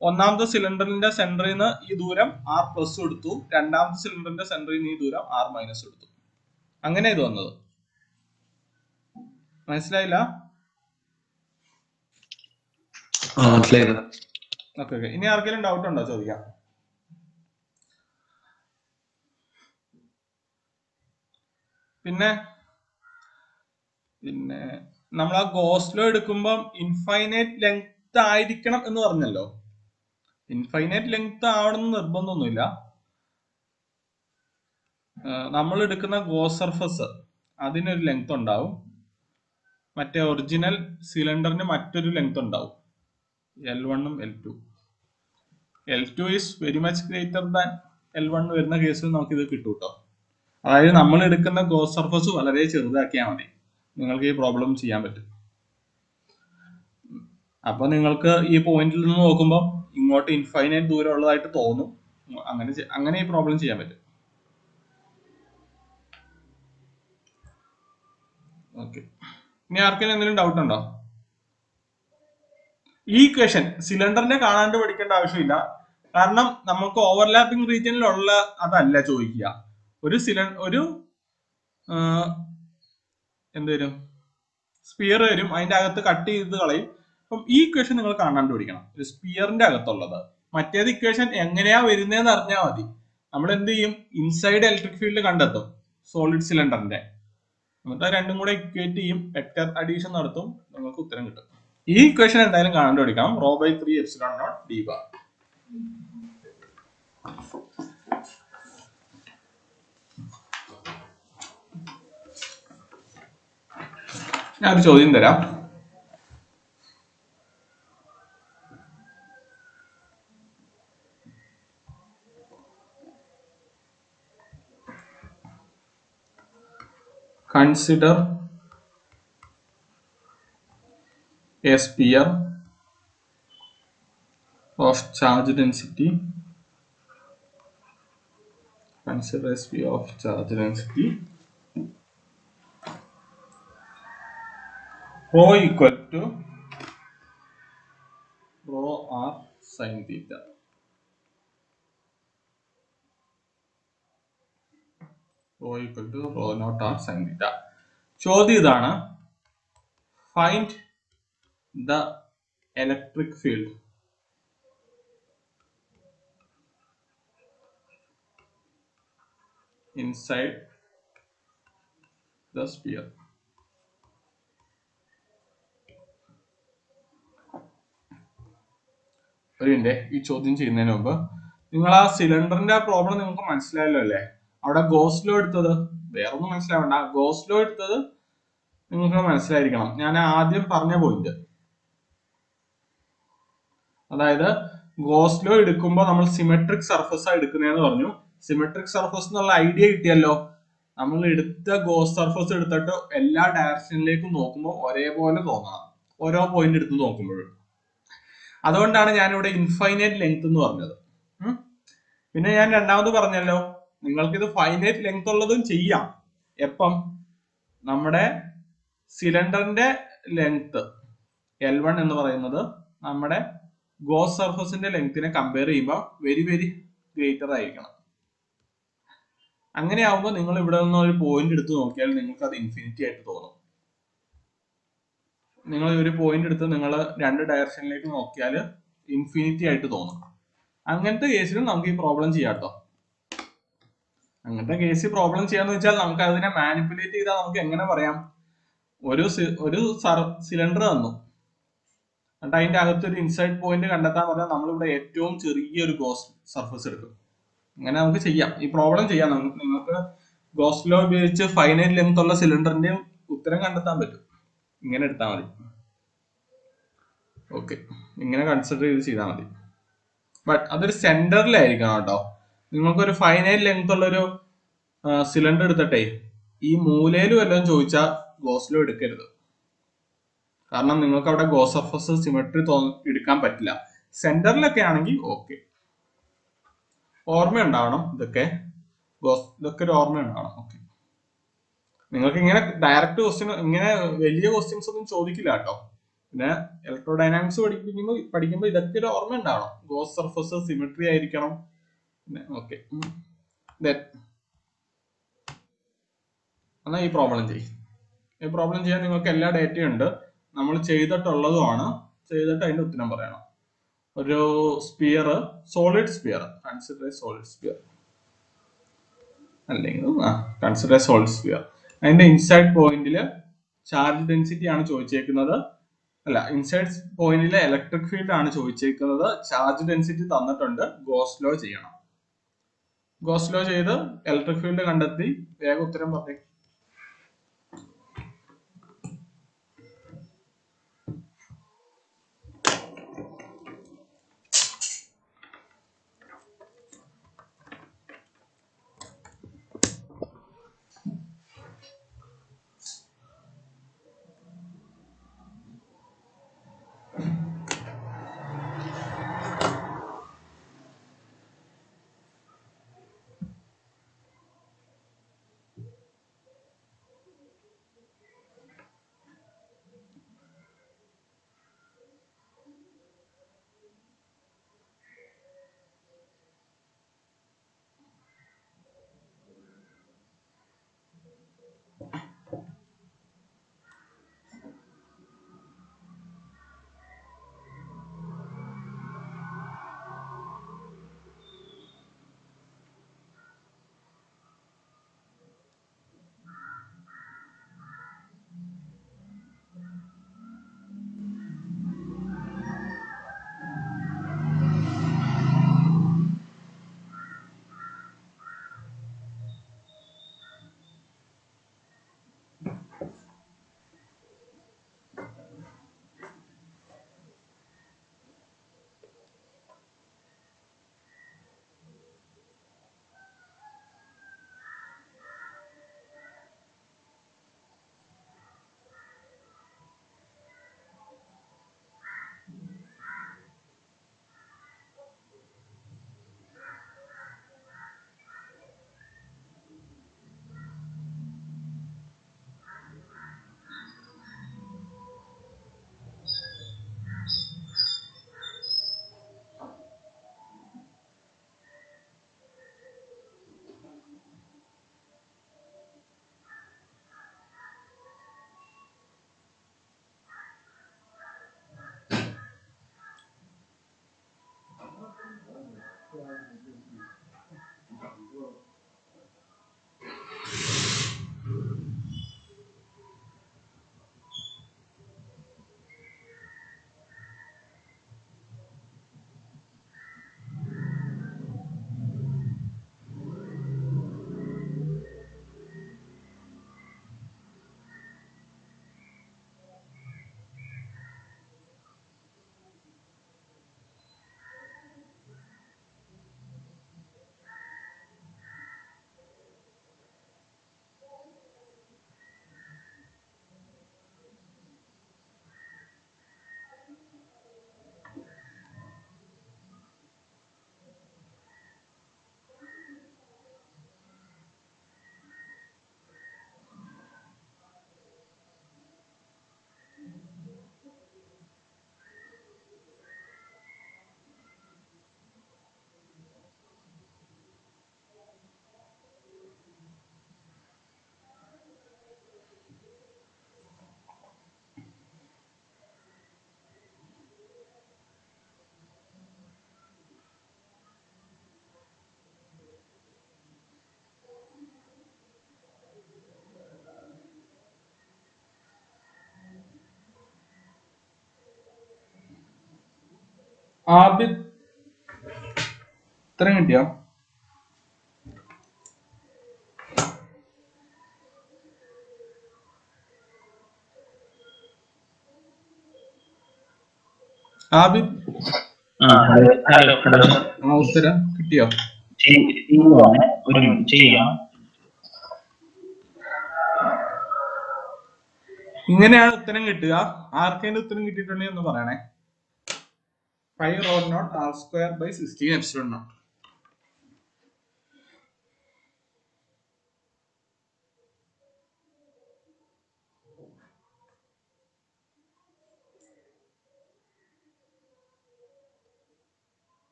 ഒന്നാമത്തെ സിലിണ്ടറിന്റെ സെന്ററിൽ നിന്ന് ഈ ദൂരം r പ്ലസ് എടുത്തു. രണ്ടാമത്തെ സിലിണ്ടറിന്റെ സെന്ററിൽ നിന്ന് ഈ ദൂരം r മൈനസ് എടുത്തു. അങ്ങനെ ഇത് വന്നത്. മനസ്സിലായില്ല? ഓക്കെ. ഇനി ആർക്കെങ്കിലും ഡൗട്ട് ഉണ്ടോ? ചോദിക്കാം. പിന്നെ നമ്മൾ ആ ഗോസ് ലോ എടുക്കുമ്പോൾ ഇൻഫൈനൈറ്റ് ലെങ്ത് ആയിരിക്കണം എന്ന് പറഞ്ഞല്ലോ. ഇൻഫൈനൈറ്റ് ലെങ്ത് ആവണമെന്ന് നിർബന്ധമൊന്നുമില്ല. നമ്മൾ എടുക്കുന്ന ഗോസ് സർഫസ് അതിനൊരു ലെങ്ത് ഉണ്ടാവും. മറ്റേ ഒറിജിനൽ സിലിണ്ടറിന് മറ്റൊരു ലെങ്ത് ഉണ്ടാവും. L1 ഉം L2. L2 is very much greater than L1 വരുന്ന കേസിൽ നമുക്ക് ഇത് കിട്ടും കേട്ടോ. അതായത് നമ്മൾ എടുക്കുന്ന ഗോസ് സർഫസ് വളരെ ചെറുതാക്കിയാൽ മതി, നിങ്ങൾക്ക് ഈ പ്രോബ്ലം ചെയ്യാൻ പറ്റും. അപ്പൊ നിങ്ങൾക്ക് ഈ പോയിന്റിൽ നിന്ന് നോക്കുമ്പോൾ ഇങ്ങോട്ട് ഇൻഫൈനൈറ്റ് ദൂരം ഉള്ളതായിട്ട് തോന്നും. അങ്ങനെ ഈ പ്രോബ്ലം ചെയ്യാൻ പറ്റും. ഓക്കെ. ഇനി ആർക്കെങ്കിലും എന്തെങ്കിലും ഡൗട്ട് ഉണ്ടോ? ഈ ഇക്വേഷൻ സിലിണ്ടറിനെ കാണാണ്ട് പഠിക്കേണ്ട ആവശ്യമില്ല. കാരണം നമുക്ക് ഓവർലാപ്പിംഗ് റീജിയനിലുള്ള അതല്ല ചോദിക്കുക. ഒരു എന്തേലും സ്പിയർ വരും, അതിന്റെ അകത്ത് കട്ട് ചെയ്ത് കളയും. അപ്പം ഈ ഇക്വേഷൻ നിങ്ങൾ കാണാണ്ട് പഠിക്കണം, ഒരു സ്പിയറിന്റെ അകത്തുള്ളത്. മറ്റേത് ഇക്വേഷൻ എങ്ങനെയാ വരുന്നതെന്ന് അറിഞ്ഞാൽ മതി. നമ്മൾ എന്ത് ചെയ്യും? ഇൻസൈഡ് ഇലക്ട്രിക് ഫീൽഡ് കണ്ടെത്തും സോളിഡ് സിലിണ്ടറിന്റെ. എന്നിട്ട് രണ്ടും കൂടെ ഇക്വേറ്റ് ചെയ്യും, വെക്ടർ അഡീഷൻ നടത്തും, നിങ്ങൾക്ക് ഉത്തരം കിട്ടും. ഈ ഇക്വേഷൻ എന്തായാലും കാണാണ്ട് പഠിക്കണം. Rho by 3 epsilon naught d bar. ഞാനൊരു ചോദ്യം തരാം. consider a sphere of charge density. Consider a sphere of charge density rho equal to rho r sin theta. Rho equal to rho naught r sin theta. ചോദ്യം ഇതാണ്, find the electric field inside the sphere. ഒരു minute, ഈ ചോദ്യം ചെയ്യുന്നതിന് മുമ്പ് നിങ്ങൾ ആ സിലിണ്ടറിന്റെ പ്രോബ്ലം നിങ്ങൾക്ക് മനസ്സിലായല്ലോ അല്ലേ? അവിടെ ഗോസ് ലോ എടുത്തത് വേറൊന്നും മനസ്സിലാവണ്ട, ഗോസ് ലോ എടുത്തത് നിങ്ങൾക്ക് മനസ്സിലായിരിക്കണം. ഞാൻ ആദ്യം പറഞ്ഞ പോയിന്റ്, അതായത് ഗോസ് ലോ എടുക്കുമ്പോൾ നമ്മൾ സിമെട്രിക് സർഫസ് എടുക്കുന്നതെന്ന് പറഞ്ഞു. സിമെട്രിക് സർഫസ് എന്നുള്ള ഐഡിയ കിട്ടിയല്ലോ. നമ്മൾ എടുത്ത ഗോസ് സർഫസ് എടുത്തിട്ട് എല്ലാ ഡയറക്ഷനിലേക്കും നോക്കുമ്പോൾ ഒരേപോലെ തോന്നണം, ഓരോ പോയിന്റ് എടുത്ത് നോക്കുമ്പോഴും. അതുകൊണ്ടാണ് ഞാനിവിടെ ഇൻഫൈനൈറ്റ് ലെങ്ത് എന്ന് പറഞ്ഞത്. പിന്നെ ഞാൻ രണ്ടാമത് പറഞ്ഞല്ലോ, നിങ്ങൾക്കിത് ഫൈനൈറ്റ് ലെങ്ത് ഉള്ളതും ചെയ്യാം. എപ്പം? നമ്മുടെ സിലിണ്ടറിന്റെ ലെങ്ത് L1 എന്ന് പറയുന്നത് നമ്മുടെ ഗോസ് സർഫസിന്റെ ലെങ്തിനെ കമ്പയർ ചെയ്യുമ്പോൾ വെരി വെരി ഗ്രേറ്റർ ആയിരിക്കണം. അങ്ങനെ ആവുമ്പോൾ നിങ്ങൾ ഇവിടെ നിന്ന് ഒരു പോയിന്റ് എടുത്ത് നോക്കിയാൽ നിങ്ങൾക്ക് അത് ഇൻഫിനിറ്റി ആയിട്ട് തോന്നും. നിങ്ങൾ ഒരു പോയിന്റ് എടുത്ത് നിങ്ങൾ രണ്ട് ഡയറക്ഷനിലേക്ക് നോക്കിയാൽ ഇൻഫിനിറ്റി ആയിട്ട് തോന്നും. അങ്ങനത്തെ കേസിലും നമുക്ക് ഈ പ്രോബ്ലം ചെയ്യാം കേട്ടോ. അങ്ങനത്തെ കേസിൽ പ്രോബ്ലം ചെയ്യാന്ന് വെച്ചാൽ നമുക്ക് അതിനെ മാനിപ്പുലേറ്റ് ചെയ്താൽ നമുക്ക് എങ്ങനെ പറയാം, ഒരു സിലിണ്ടർ തന്നു, എന്നിട്ട് അതിന്റെ അകത്ത് ഒരു ഇൻസൈഡ് പോയിന്റ് കണ്ടെത്താൻ പറഞ്ഞാൽ നമ്മളിവിടെ ഏറ്റവും ചെറിയൊരു ഗോസ് സർഫസ് എടുക്കും. അങ്ങനെ നമുക്ക് ചെയ്യാം, ഈ പ്രോബ്ലം ചെയ്യാം. നിങ്ങൾക്ക് ഗോസ് ലോ ഉപയോഗിച്ച് ഫൈനൈറ്റ് ലെങ്ത് ഉള്ള സിലിണ്ടറിന്റെയും ഉത്തരം കണ്ടെത്താൻ പറ്റും. ഇങ്ങനെ എടുത്താൽ മതി. ഓക്കെ, ഇങ്ങനെ കൺസിഡർ ചെയ്ത് ചെയ്താൽ മതി. ബട്ട് അതൊരു സെന്ററിലായിരിക്കണം കേട്ടോ. നിങ്ങൾക്കൊരു ഫൈനൈറ്റ് ലെങ്ത് ഉള്ളൊരു സിലിണ്ടർ എടുത്തിട്ടേ ഈ മൂലയിൽ വല്ലതും ചോദിച്ചാൽ ഗോസ് ലോ എടുക്കരുത്. കാരണം നിങ്ങൾക്ക് അവിടെ ഗോസ് സർഫസ് സിമെട്രി എടുക്കാൻ പറ്റില്ല. സെന്ററിലൊക്കെ ആണെങ്കിൽ ഓക്കെ. ഓർമ്മയുണ്ടാവണം ഇതൊക്കെ, ഇതൊക്കെ ഒരു ഓർമ്മ ഉണ്ടാവണം. ഓക്കെ, നിങ്ങൾക്ക് ഇങ്ങനെ ഡയറക്റ്റ് ക്വസ്റ്റ്യൻ, ഇങ്ങനെ വലിയ ക്വസ്റ്റ്യൻസ് ഒന്നും ചോദിക്കില്ല കേട്ടോ. പിന്നെ ഇലക്ട്രോഡൈനാമിക്സ് പഠിക്കുമ്പോൾ ഇതൊക്കെ ഒരു ഓർമ്മ ഉണ്ടാവണം. ഗോസ് സർഫസ് സിമെട്രി ആയിരിക്കണം. പിന്നെ ഓക്കെ, എന്നാൽ ഈ പ്രോബ്ലം ചെയ്യും. ഈ പ്രോബ്ലം ചെയ്യാൻ നിങ്ങൾക്ക് എല്ലാ ഡേറ്റയും ഉണ്ട്, നമ്മൾ ചെയ്തിട്ടുള്ളതുമാണ്. ചെയ്തിട്ട് അതിന്റെ ഉത്തരം പറയണം. ഒരു sphere, solid sphere, consider solid sphere, അല്ലെങ്കിൽ കൺസിഡർ സോളിഡ് സ്പിയർ. അതിന്റെ ഇൻസൈഡ് പോയിന്റില് ചാർജ് ഡെൻസിറ്റി ആണ് ചോദിച്ചേക്കുന്നത്. അല്ല, ഇൻസൈഡ് പോയിന്റിലെ ഇലക്ട്രിക് ഫീൽഡ് ആണ് ചോദിച്ചേക്കുന്നത്. ചാർജ് ഡെൻസിറ്റി തന്നിട്ടുണ്ട്. ഗോസ് ലോ ചെയ്യണം. ഗോസ് ലോ ചെയ്ത് ഇലക്ട്രിക് ഫീൽഡ് കണ്ടെത്തി വേഗം ഉത്തരം പറഞ്ഞു. ആബിദ് ഇത്രയും കിട്ടിയോ? Abid hello sir. ഉത്തരം കിട്ടിയോ? ഒരു മിനിറ്റ് ചെയ്യാം. ഇങ്ങനെയാണ് ഉത്തരം കിട്ടുക. ആർക്കെങ്കിലും ഉത്തരം കിട്ടിയിട്ടുണ്ടെങ്കിൽ ഒന്ന് പറയണേ. 5 rho naught R square by 16 epsilon naught.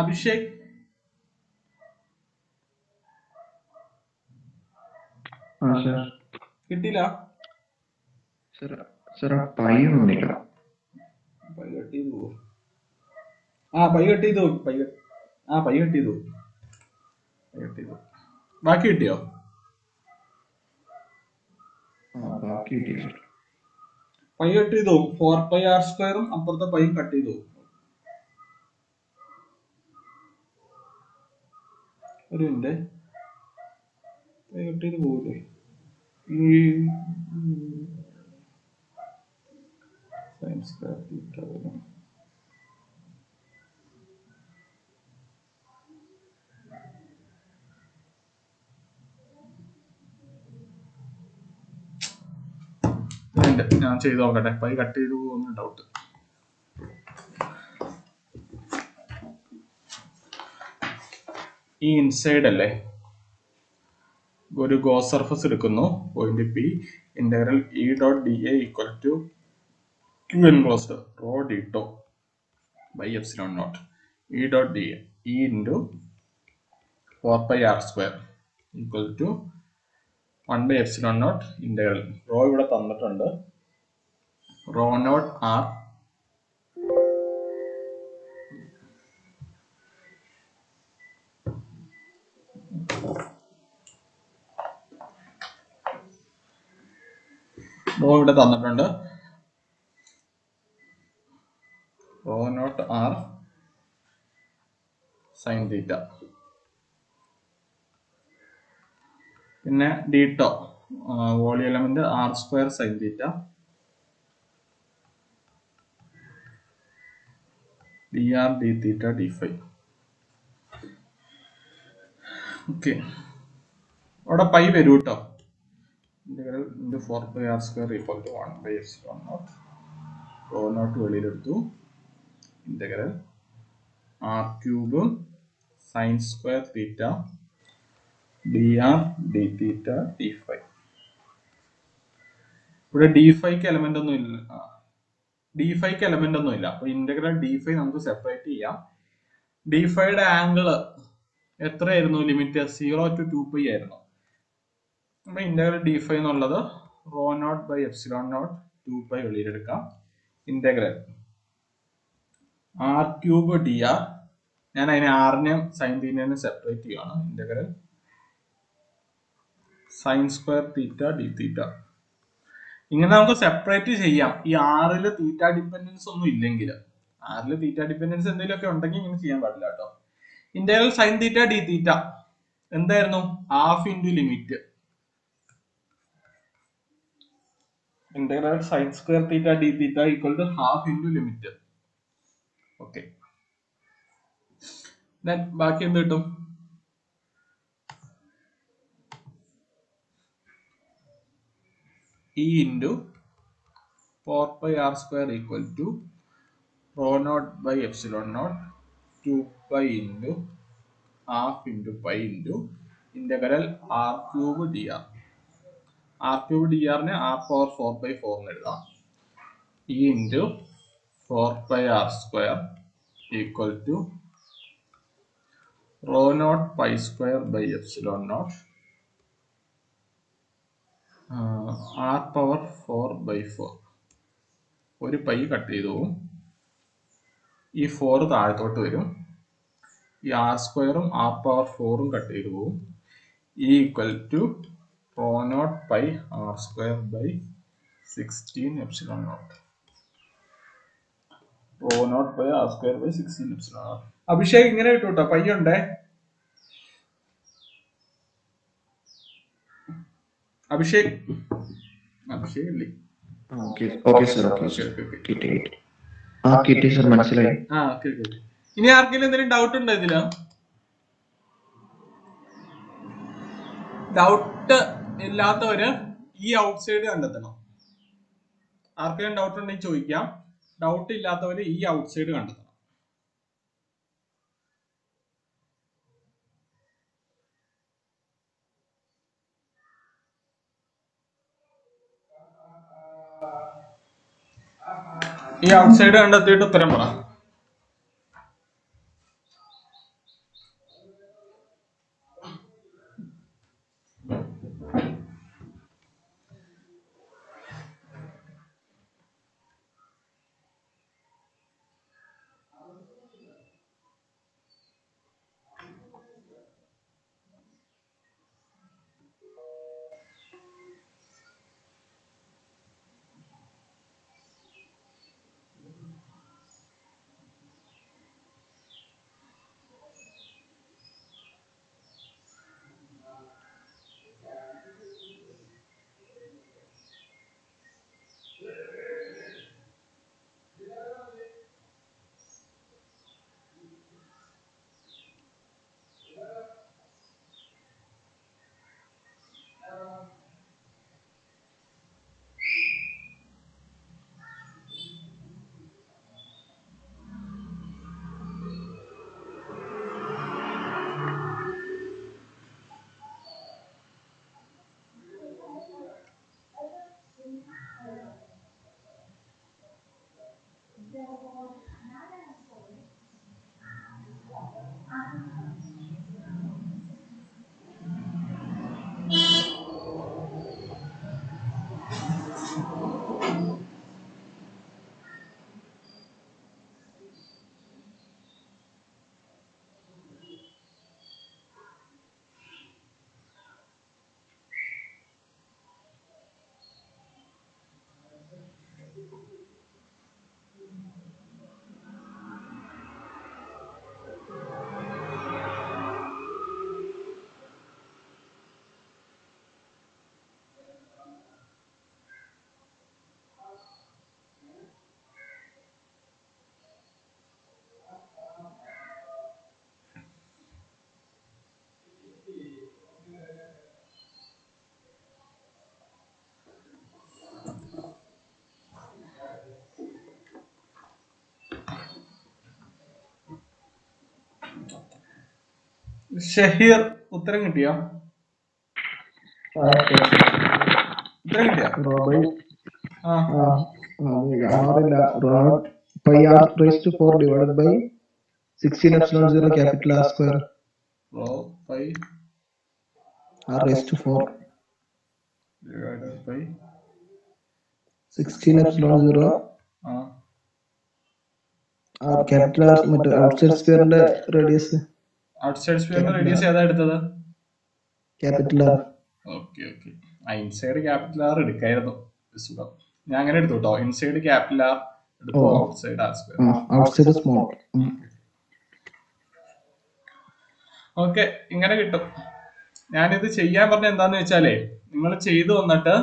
Abhishek കിട്ടിയില്ല. പൈ ഒന്നുമില്ല. പൈ കട്ട് ചെയ്തു പോകും. പൈ കട്ട് ചെയ്തു. പൈ കട്ട് ചെയ്തു. ബാക്കി കിട്ടിയോ? ബാക്കി കിട്ടിയില്ല. പൈ കട്ട് ചെയ്തു പോകും. 4πr² അപ്പുറത്തെ പൈയും കട്ട് ചെയ്തു പോകും. ഒരു മിനിറ്റ്, പൈ കട്ട് ചെയ്ത് പോകില്ലേ? ഈ sin square theta വരും. ഞാൻ ചെയ്ത് നോക്കട്ടെ. പൈ കട്ട് ചെയ്ത് പോകുന്ന ഡൗട്ട്. ഈ ഇൻസൈഡ് അല്ലേ, ഒരു ഗോസ് സർഫസ് എടുക്കുന്നു. Point P, integral E dot D A equal to Q enclosed rho D tau by epsilon naught E dot D A E into 4πr² equal to one by epsilon naught integral rho ഇവിടെ തന്നിട്ടുണ്ട്. Rho naught R ഇവിടെ തന്നിട്ടുണ്ട്. Rho naught R sine theta, പിന്നെ D tau volume element r² sine theta, dr d theta d phi. Okay, അവിടെ pi വരൂ കേട്ടോ. Integral 4πr² equal to one by epsilon naught rho naught വെളിയിലെടുത്തു. Integral r³ sine square theta dr d theta d phi. ഇവിടെ d ഫൈക്ക് element ഒന്നും ഇല്ല, അപ്പൊ integral d phi നമുക്ക് സെപ്പറേറ്റ് ചെയ്യാം. d ഫൈയുടെ ആംഗിള് എത്രയായിരുന്നു? ലിമിറ്റ് 0 to 2π ആയിരുന്നു. അപ്പൊ ഇന്റഗ്രൽ d ഫൈ എന്നുള്ളത് rho naught by epsilon naught 2π വെളിയിലെടുക്കാം. ഇന്റഗ്രൽ r³ dr, ഞാൻ അതിനെ ആറിനെയും സൈൻ തീറ്റനെ സെപ്പറേറ്റ് ചെയ്യുകയാണ്. Integral sine square theta D theta. ഇങ്ങനെ നമുക്ക് സെപ്പറേറ്റ് ചെയ്യാം. ഈ ആറില് തീറ്റ ഡിപ്പെൻഡൻസ് ഒന്നും ഇല്ലെങ്കിൽ, ആറില് തീറ്റ ഡിപ്പെൻഡൻസ് എന്തെങ്കിലുമൊക്കെ ഉണ്ടെങ്കിൽ ഇങ്ങനെ ചെയ്യാൻ പാടില്ല കേട്ടോ. Integral sine theta D theta എന്തായിരുന്നു? Half into limit integral sine square theta D theta equal to half into limit. Okay, ബാക്കി എന്ത് കിട്ടും? E into 4πr² equal to rho naught by epsilon naught 2π into half into pi into integral r³ dr. r³ dr നെ r⁴/4 എന്ന് എഴുതാം. E into 4πr² equal to rho naught π² by epsilon naught r⁴/4. ഒരു pi cut ചെയ്തു പോകും. ഈ 4 താഴത്തോട്ട് വരും. ഈ r² r⁴ കട്ട് ചെയ്തു പോകും. Equal to rho naught pi r² by 16 epsilon naught. Rho naught by r² by 16 epsilon naught. Abhishek ഇങ്ങനെ കിട്ടും കേട്ടോ. പൈ ഉണ്ടേ. അഭിഷേക് ഇല്ലേ? മനസ്സിലായി. ഇനി ആർക്കെങ്കിലും എന്തെങ്കിലും ഡൗട്ട് ഉണ്ടോ ഇതില്? ഡൗട്ട് ഇല്ലാത്തവര് ഈ ഔട്ട് സൈഡ് കണ്ടെത്തണം. ആർക്കെങ്കിലും ഡൗട്ട് ഉണ്ടെങ്കിൽ ചോദിക്കാം. ഡൗട്ട് ഇല്ലാത്തവര് ഈ ഔട്ട് സൈഡ് കണ്ടെത്തണം. ഈ ഔട്ട് സൈഡ് കണ്ടെത്തിയിട്ട് ഉത്തരം പറ. ഷഹീർ ഉത്തരം കിട്ടിയോ? ഉത്തരം കിട്ടിയോ? ആ അറിയില്ല. Rho pi R raise to 4 divided by 16 epsilon 0 capital R square. Rho pi R raised to 4 divided by 16 epsilon 0 ആ R capital R മറ്റേ outside sphere ന്റെ റേഡിയസ് ഔട്ട്സൈഡ് സ്ഫിയറിന്റെ റേഡിയസ് ഏതാ എടുത്തത്? capital R. Okay okay. ആ inside capital R എടുക്കായിരുന്നു സുഖം. ഞാൻ അങ്ങനെ എടുത്തു കേട്ടോ. ഇൻസൈഡ് ക്യാപിറ്റൽ ആർ എടുത്തു, outside R square. outside small. Okay, ഇങ്ങനെ കിട്ടും. ഞാനിത് ചെയ്യാൻ പറഞ്ഞ എന്താന്ന് വെച്ചാലേ, നിങ്ങൾ ചെയ്തു വന്നിട്ട്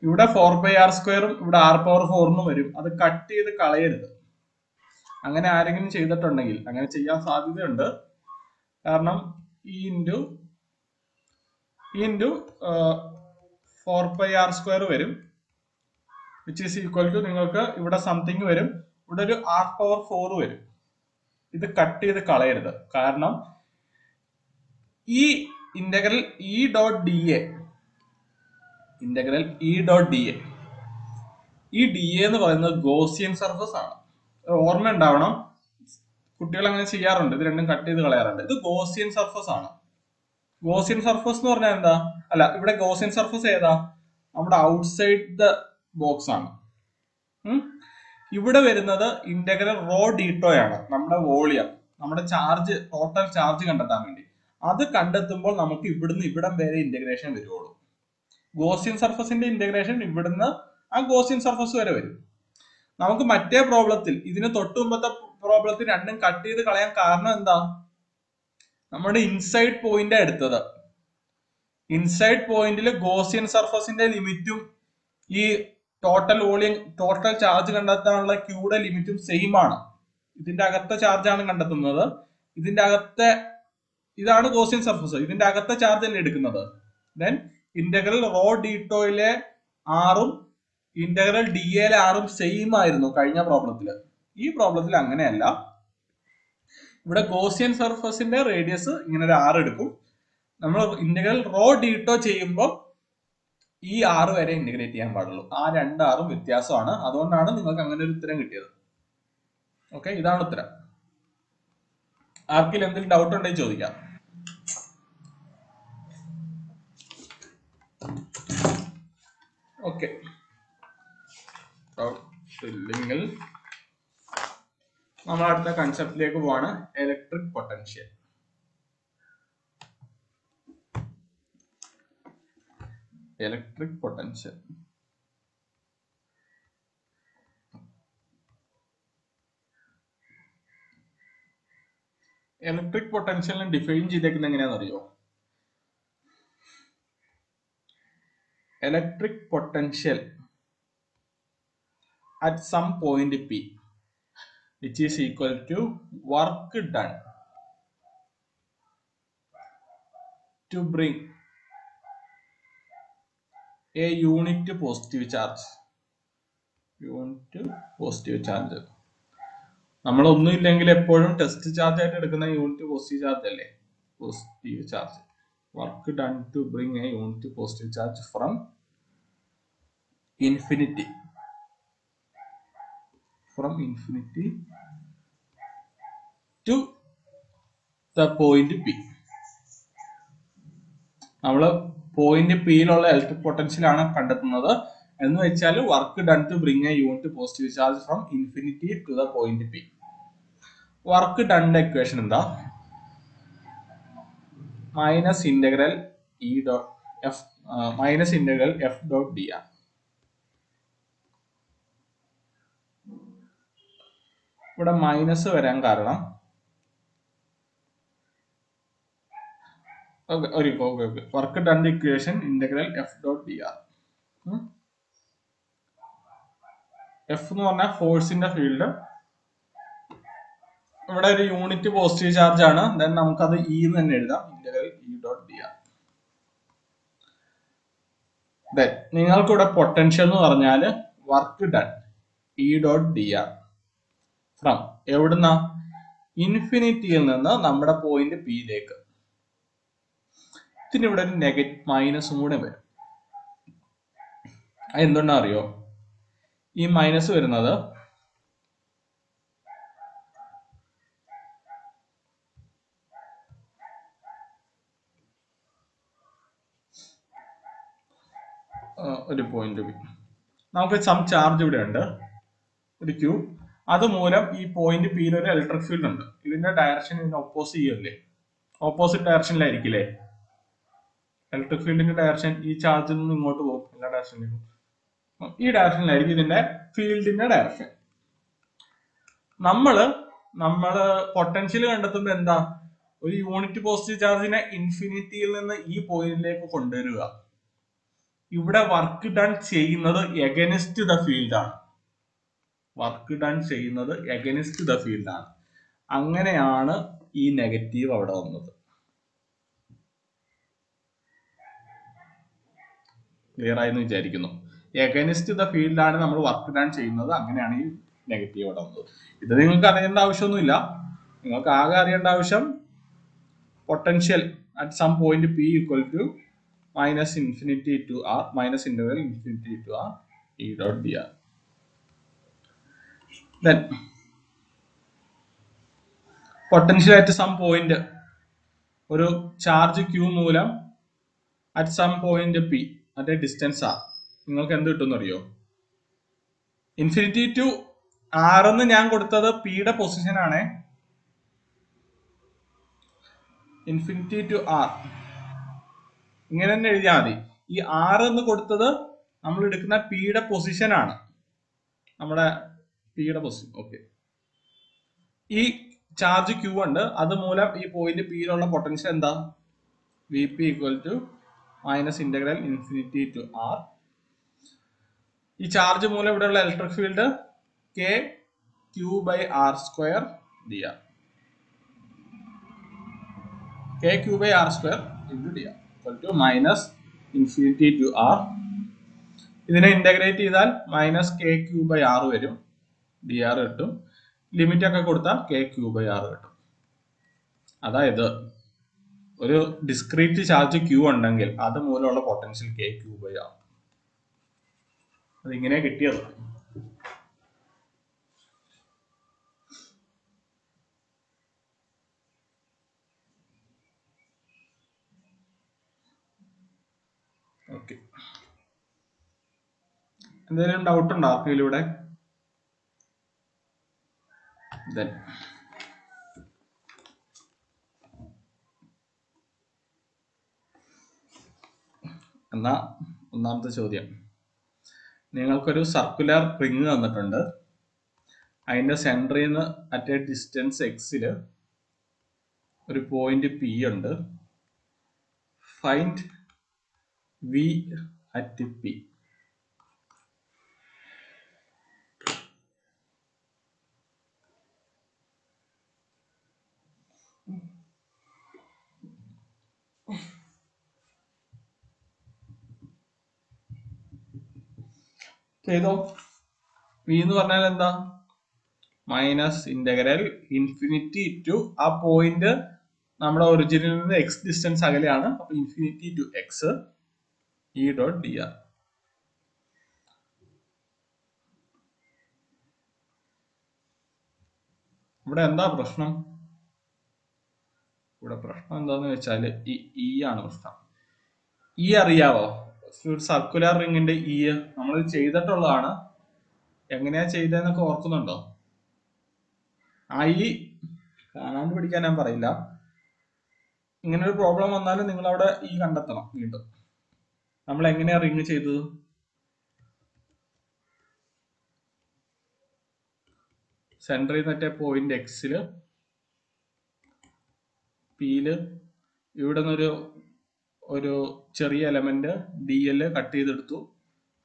ഇവിടെ 4πr² ഇവിടെ r⁴ വരും. അത് കട്ട് ചെയ്ത് കളയരുത്. അങ്ങനെ ആരെങ്കിലും ചെയ്തിട്ടുണ്ടെങ്കിൽ, അങ്ങനെ ചെയ്യാൻ സാധ്യതയുണ്ട്. കാരണം ഈ ഇൻറ്റു 4πr² വരും, വിച്ച് ഈസ് ഈക്വൽ ടു നിങ്ങൾക്ക് ഇവിടെ സംതിങ് വരും, ഇവിടെ ഒരു r⁴ വരും. ഇത് കട്ട് ചെയ്ത് കളയരുത്. കാരണം ഈ ഇന്റഗ്രൽ ഈ ഡി എ എന്ന് പറയുന്നത് ഗോസിയൻ സർഫസ് ആണ്. ഓർമ്മ ഉണ്ടാവണം, കുട്ടികൾ അങ്ങനെ ചെയ്യാറുണ്ട്, ഇത് രണ്ടും കട്ട് ചെയ്ത് കളയാറുണ്ട്. ഇത് ഗോസിയൻ സർഫസ് ആണ്. ഗോസിയൻ സർഫസ് എന്ന് പറഞ്ഞാൽ എന്താ? അല്ല, ഇവിടെ ഗോസിയൻ സർഫസ് ഏതാ? നമ്മുടെ ഔട്ട്സൈഡ് ദ ബോക്സ് ആണ്. ഇവിടെ വരുന്നത് ഇന്റഗ്രൽ റോ ഡീറ്റോ ആണ്, നമ്മുടെ വോളിയം, നമ്മുടെ ചാർജ്, ടോട്ടൽ ചാർജ് കണ്ടെത്താൻ വേണ്ടി. അത് കണ്ടെത്തുമ്പോൾ നമുക്ക് ഇവിടുന്ന് ഇവിടം വരെ ഇന്റഗ്രേഷൻ വരുവുള്ളൂ. ഗോസിയൻ സർഫസിന്റെ ഇന്റഗ്രേഷൻ ഇവിടുന്ന് ആ ഗോസിയൻ സർഫസ് വരെ വരും. നമുക്ക് മറ്റേ പ്രോബ്ലത്തിൽ, ഇതിന് തൊട്ട് മുമ്പത്തെ പ്രോബ്ലത്തിൽ രണ്ടും കട്ട് ചെയ്ത് കളയാൻ കാരണം എന്താ? നമ്മുടെ ഇൻസൈഡ് പോയിന്റ് എടുത്തത്. ഇൻസൈഡ് പോയിന്റിൽ ഗോസിയൻ സർഫസിന്റെ ലിമിറ്റും ഈ ടോട്ടൽ വോളിയം, ടോട്ടൽ ചാർജ് കണ്ടെത്താനുള്ള ക്യൂയുടെ ലിമിറ്റും സെയിം ആണ്. ഇതിന്റെ അകത്തെ ചാർജാണ് കണ്ടെത്തുന്നത്. ഇതിന്റെ അകത്തെ, ഇതാണ് ഗോസിയൻ സർഫസ്, ഇതിന്റെ അകത്തെ ചാർജ് അല്ലേ എടുക്കുന്നത്. ദെൻ ഇന്റഗ്രൽ റോ ഡീറ്റോയിലെ ആറും ഇന്റഗ്രൽ ഡി എയിലെ ആറും സെയിം ആയിരുന്നു കഴിഞ്ഞ പ്രോബ്ലത്തില്. ഈ പ്രോബ്ലത്തിൽ അങ്ങനെയല്ല. ഇവിടെ ഗോസിയൻ സർഫസിന്റെ റേഡിയസ് ഇങ്ങനെ ഒരു 6 എടുക്കും. നമ്മൾ ഇന്റഗ്രൽ റോ ഡീറ്റോ ചെയ്യുമ്പോൾ ഈ 6 വരെ ഇന്റഗ്രേറ്റ് ചെയ്യാൻ പാടുള്ളൂ. ആ 2 ആറും വ്യത്യാസമാണ്. അതുകൊണ്ടാണ് നിങ്ങൾക്ക് അങ്ങനെ ഒരു ഉത്തരം കിട്ടിയത്. ഓക്കെ, ഇതാണ് ഉത്തരം. ആർക്കെങ്കിലും എന്തെങ്കിലും ഡൗട്ട് ഉണ്ടെങ്കിൽ ചോദിക്കാം. ഓക്കെ, ഇല്ലെങ്കിൽ നമ്മൾ അടുത്ത കൺസെപ്റ്റിലേക്ക് പോവാണ്. Electric potential. Electric potential electric പൊട്ടൻഷ്യലിനെ ഡിഫൈൻ ചെയ്തേക്കുന്നത് എങ്ങനെയാണെന്ന് അറിയോ? Electric potential at some point P, which is equal to work done to bring a unit positive charge. നമ്മളൊന്നും ഇല്ലെങ്കിൽ എപ്പോഴും ടെസ്റ്റ് ചാർജ് ആയിട്ട് എടുക്കുന്ന യൂണിറ്റ് പോസിറ്റീവ് ചാർജ് അല്ലേ? Positive charge. Work done to bring a unit positive charge from infinity from infinity to the point P. നമ്മൾ point പിയിലുള്ള electric potential ആണ് കണ്ടെത്തുന്നത്. എന്ന് വെച്ചാൽ work done to bring a unit positive charge from infinity to the point P. Work ഡണ്ണിന്റെ equation എന്താ? Minus integral E dot F minus integral F dot D R. ഇവിടെ മൈനസ് വരാൻ കാരണം work done equation integral F dot D R. F എന്ന് പറഞ്ഞാൽ ഫോഴ്സിന്റെ field. ഇവിടെ ഒരു യൂണിറ്റ് പോസിറ്റീവ് ചാർജ് ആണ്. ദെൻ നമുക്കത് ഇ എന്ന് തന്നെ എഴുതാം, integral E dot D R. Then നിങ്ങൾക്ക് ഇവിടെ പൊട്ടൻഷ്യൽ എന്ന് പറഞ്ഞാൽ work done E dot D R from എവിടുന്ന? ഇൻഫിനിറ്റിയിൽ നിന്ന് നമ്മുടെ പോയിന്റ് പിയിലേക്ക്. ഇതിന് ഇവിടെ ഒരു മൈനസും കൂടെ വരും. അത് എന്തുകൊണ്ടാ അറിയോ? ഈ മൈനസ് വരുന്നത് ഒരു പോയിന്റ് ബി, നമുക്ക് സം ചാർജ് ഇവിടെ ഉണ്ട്, ഒരു ക്യൂ. അതുമൂലം ഈ പോയിന്റ് പിയിൽ ഒരു ഇലക്ട്രിക് ഫീൽഡ് ഉണ്ട്. ഇതിന്റെ ഡയറക്ഷൻ ഇതിന് ഓപ്പോസിറ്റ് ചെയ്യല്ലേ, ഓപ്പോസിറ്റ് ഡയറക്ഷനിലായിരിക്കില്ലേ ഇലക്ട്രിക് ഫീൽഡിന്റെ ഡയറക്ഷൻ? ഈ ചാർജിൽ നിന്ന് ഇങ്ങോട്ട് പോകും, എല്ലാ ഡയറക്ഷനിലേക്കും. ഈ ഡയറക്ഷനിലായിരിക്കും ഇതിന്റെ ഫീൽഡിന്റെ ഡയറക്ഷൻ. നമ്മള് പൊട്ടൻഷ്യൽ കണ്ടെത്തുമ്പോൾ എന്താ? ഒരു യൂണിറ്റ് പോസിറ്റീവ് ചാർജിനെ ഇൻഫിനിറ്റിയിൽ നിന്ന് ഈ പോയിന്റിലേക്ക് കൊണ്ടുവരിക. ഇവിടെ വർക്ക് ഡൺ ചെയ്യുന്നത് എഗനിസ്റ്റ് ദ ഫീൽഡ് ആണ്. വർക്ക് ഡൺ ചെയ്യുന്നത് എഗനിസ്റ്റ് ദ ഫീൽഡ് ആണ്. അങ്ങനെയാണ് ഈ നെഗറ്റീവ് അവിടെ വന്നത്. ക്ലിയർ ആയെന്ന് വിചാരിക്കുന്നു. എഗനിസ്റ്റ് ദ ഫീൽഡ് ആണ് നമ്മൾ വർക്ക് ഡൺ ചെയ്യുന്നത്. അങ്ങനെയാണ് ഈ നെഗറ്റീവ് അവിടെ വന്നത്. ഇത് നിങ്ങൾക്ക് അറിയേണ്ട ആവശ്യമൊന്നുമില്ല. നിങ്ങൾക്ക് ആകെ അറിയേണ്ട ആവശ്യം potential at some point P equal to minus infinity to R minus interval infinity to R E dot D R. Then potential at some point, ഒരു ചാർജ് ക്യൂ മൂലം at some point P at distance R, നിങ്ങൾക്ക് എന്ത് കിട്ടുമെന്ന് അറിയോ? Infinity to R എന്ന് ഞാൻ കൊടുത്തത് പിയുടെ പൊസിഷൻ ആണ്. ഇൻഫിനിറ്റി ടു ആർ ഇങ്ങനെ തന്നെ എഴുതിയാൽ മതി. ഈ ആർ എന്ന് കൊടുത്തത് നമ്മൾ എടുക്കുന്ന പിയുടെ പൊസിഷൻ ആണ്, നമ്മുടെ പിയുടെ പൊസിഷൻ. ഓക്കെ, ഈ ചാർജ് ക്യൂ ഉണ്ട്, അതുമൂലം ഈ പോയിന്റ് പിയിലുള്ള പൊട്ടൻഷ്യൽ എന്താ? V P equal to minus integral infinity to R. ഈ ചാർജ് മൂലം ഇവിടെയുള്ള electric field K Q by R square D R. K Q by R square into D R equal to minus infinity to R. ഇതിനെ integrate ചെയ്താൽ minus K Q by R വരും, D R കിട്ടും. Limit ഒക്കെ കൊടുത്താൽ K Q by R കിട്ടും. അതായത് ഒരു discrete charge Q ഉണ്ടെങ്കിൽ അത് മൂലമുള്ള potential K Q by R. അതിങ്ങനെ കിട്ടിയത്. ഓക്കെ, എന്തെങ്കിലും ഡൗട്ട് ഉണ്ടോ ആർക്കെങ്കിലും ഇവിടെ? എന്നാ ഒന്നാമത്തെ ചോദ്യം, നിങ്ങൾക്കൊരു സർക്കുലർ റിങ് തന്നിട്ടുണ്ട്. അതിന്റെ സെന്ററിൽ നിന്ന് അറ്റ് എ ഡിസ്റ്റൻസ് എക്സില് ഒരു പോയിന്റ് പി ഉണ്ട്. Find V at P. ചെയ്തോ. വി എന്ന് പറഞ്ഞാൽ എന്താ? മൈനസ് ഇന്റഗ്രൽ ഇൻഫിനിറ്റി ടു ആ പോയിന്റ് നമ്മുടെ ഒറിജിനിൽ നിന്ന് എക്സ് ഡിസ്റ്റൻസ് അകലെയാണ്. അപ്പൊ infinity to X E dot D R. ഇവിടെ എന്താ പ്രശ്നം? ഇവിടെ പ്രശ്നം എന്താന്ന് വെച്ചാൽ ഈ ഇ ആണ് പ്രശ്നം. ഇ അറിയാവോ? ഒരു സർക്കുലർ റിങ്ങിന്റെ ഇ നമ്മൾ ചെയ്തിട്ടുള്ളതാണ്. എങ്ങനെയാ ചെയ്തതെന്നൊക്കെ ഓർക്കുന്നുണ്ടോ? ആ ഇ കാണാണ്ട് പിടിക്കാൻ ഞാൻ പറയില്ല. ഇങ്ങനെ ഒരു പ്രോബ്ലം വന്നാലും നിങ്ങൾ അവിടെ ഇ കണ്ടെത്തണം. വീണ്ടും നമ്മൾ എങ്ങനെയാ റിങ് ചെയ്തത്? സെന്ററിൽ നിന്നിട്ട് പോയിന്റ് എക്സില് പിയില് ഇവിടെ നിന്നൊരു ഒരു ചെറിയ എലമെന്റ് ഡി എൽ കട്ട് ചെയ്തെടുത്തു.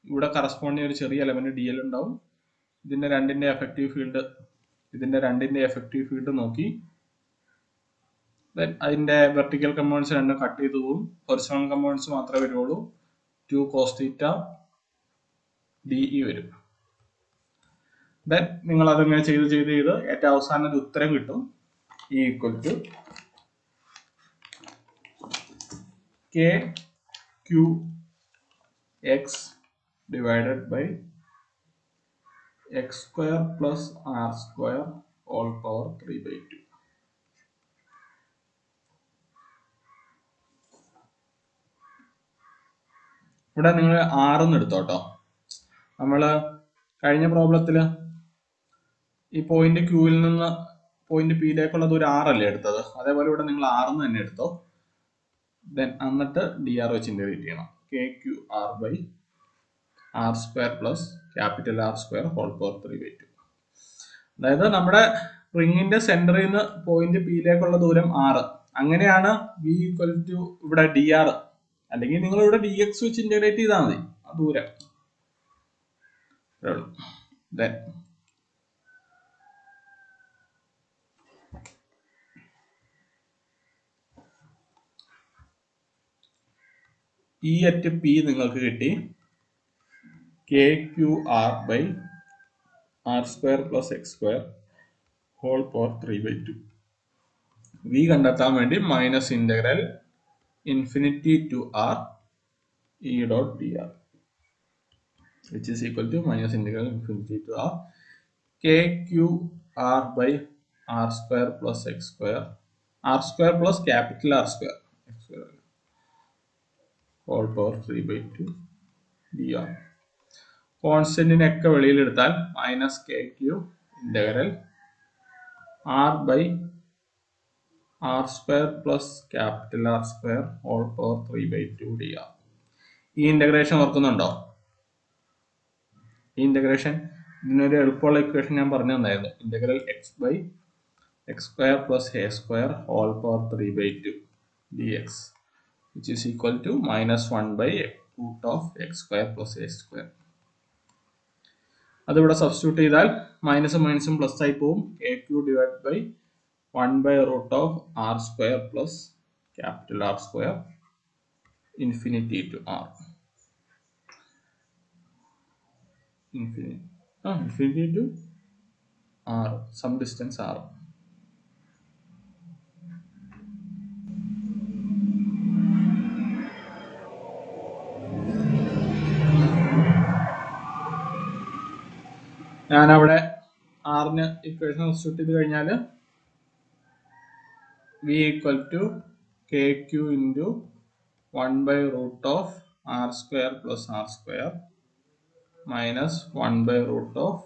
ഇവിടെ കറസ്പോണ്ടിങ് ഒരു ചെറിയ എലമെന്റ് ഡി എൽ ഉണ്ടാവും. ഇതിന്റെ രണ്ടിന്റെ എഫക്റ്റീവ് ഫീൽഡ് നോക്കി അതിന്റെ വെർട്ടിക്കൽ കമ്പോണൻസ് രണ്ടും കട്ട് ചെയ്തു പോകും. ഹൊറിസോണ്ടൽ കമ്പോണൻസ് മാത്രമേ വരുള്ളൂ. 2 cos θ DE വരും. ദെൻ നിങ്ങൾ അതിങ്ങനെ ചെയ്ത് ഏറ്റവും അവസാനം ഒരു ഉത്തരം കിട്ടും. E equal to KQX divided by x square plus r square all power 3/2. ഇവിടെ നിങ്ങൾ 6 എടുത്തോട്ടോ. നമ്മള് കഴിഞ്ഞ പ്രോബ്ലത്തില് ഈ പോയിന്റ് ക്യൂവിൽ നിന്ന് പോയിന്റ് പിയിലേക്കുള്ള ദൂരം 6 അല്ലേ എടുത്തത്? അതേപോലെ ഇവിടെ നിങ്ങൾ 6 തന്നെ എടുത്തോ. ദെൻ എന്നിട്ട് dr വെച്ച് ഇന്റഗ്രേറ്റ് ചെയ്യണം. KQR by r square plus capital R square whole power 3/2. അതായത് നമ്മുടെ റിങ്ങിന്റെ സെന്ററിൽ നിന്ന് പോയിന്റ് പിയിലേക്കുള്ള ദൂരം 6. അങ്ങനെയാണ് v ഈക്വൽ ടു ഇവിടെ dr. അല്ലെങ്കിൽ നിങ്ങൾ ഇവിടെ dx വെച്ച് ഇന്റഗ്രേറ്റ് ചെയ്താൽ മതി ആ ദൂരം. ദെൻ E at P നിങ്ങൾക്ക് കിട്ടി KQR by R square plus X square whole power 3/2. V കണ്ടെത്താൻ വേണ്ടി minus integral infinity to R E dot dr which is equal to minus integral infinity to R KQR by R square plus X square R square plus capital R square X square whole power 3/2 dr. കോൺസ്റ്റന്റിനൊക്കെ വെളിയിലെടുത്താൽ minus KQ integral R by R square plus capital R square whole power 3/2 dr. ഈ integration ഓർക്കുന്നുണ്ടോ? ഈ integration ഇതിനൊരു എളുപ്പമുള്ള equation ഞാൻ പറഞ്ഞു തന്നായിരുന്നു. Integral x by x square plus a square whole power 3/2 dx which is equal to minus 1 by root of x square plus a square. അതിവിടെ substitute ചെയ്താൽ മൈനസും മൈനസും പ്ലസ് ആയി പോവും. KQ divide by 1 by root of R square plus capital R square infinity to R. Infinity to R, some distance R. ഞാൻ അവിടെ ആറിന് equation substitute ചെയ്ത് കഴിഞ്ഞാൽ V equal to KQ into 1 by root of R square plus R square minus 1 by root of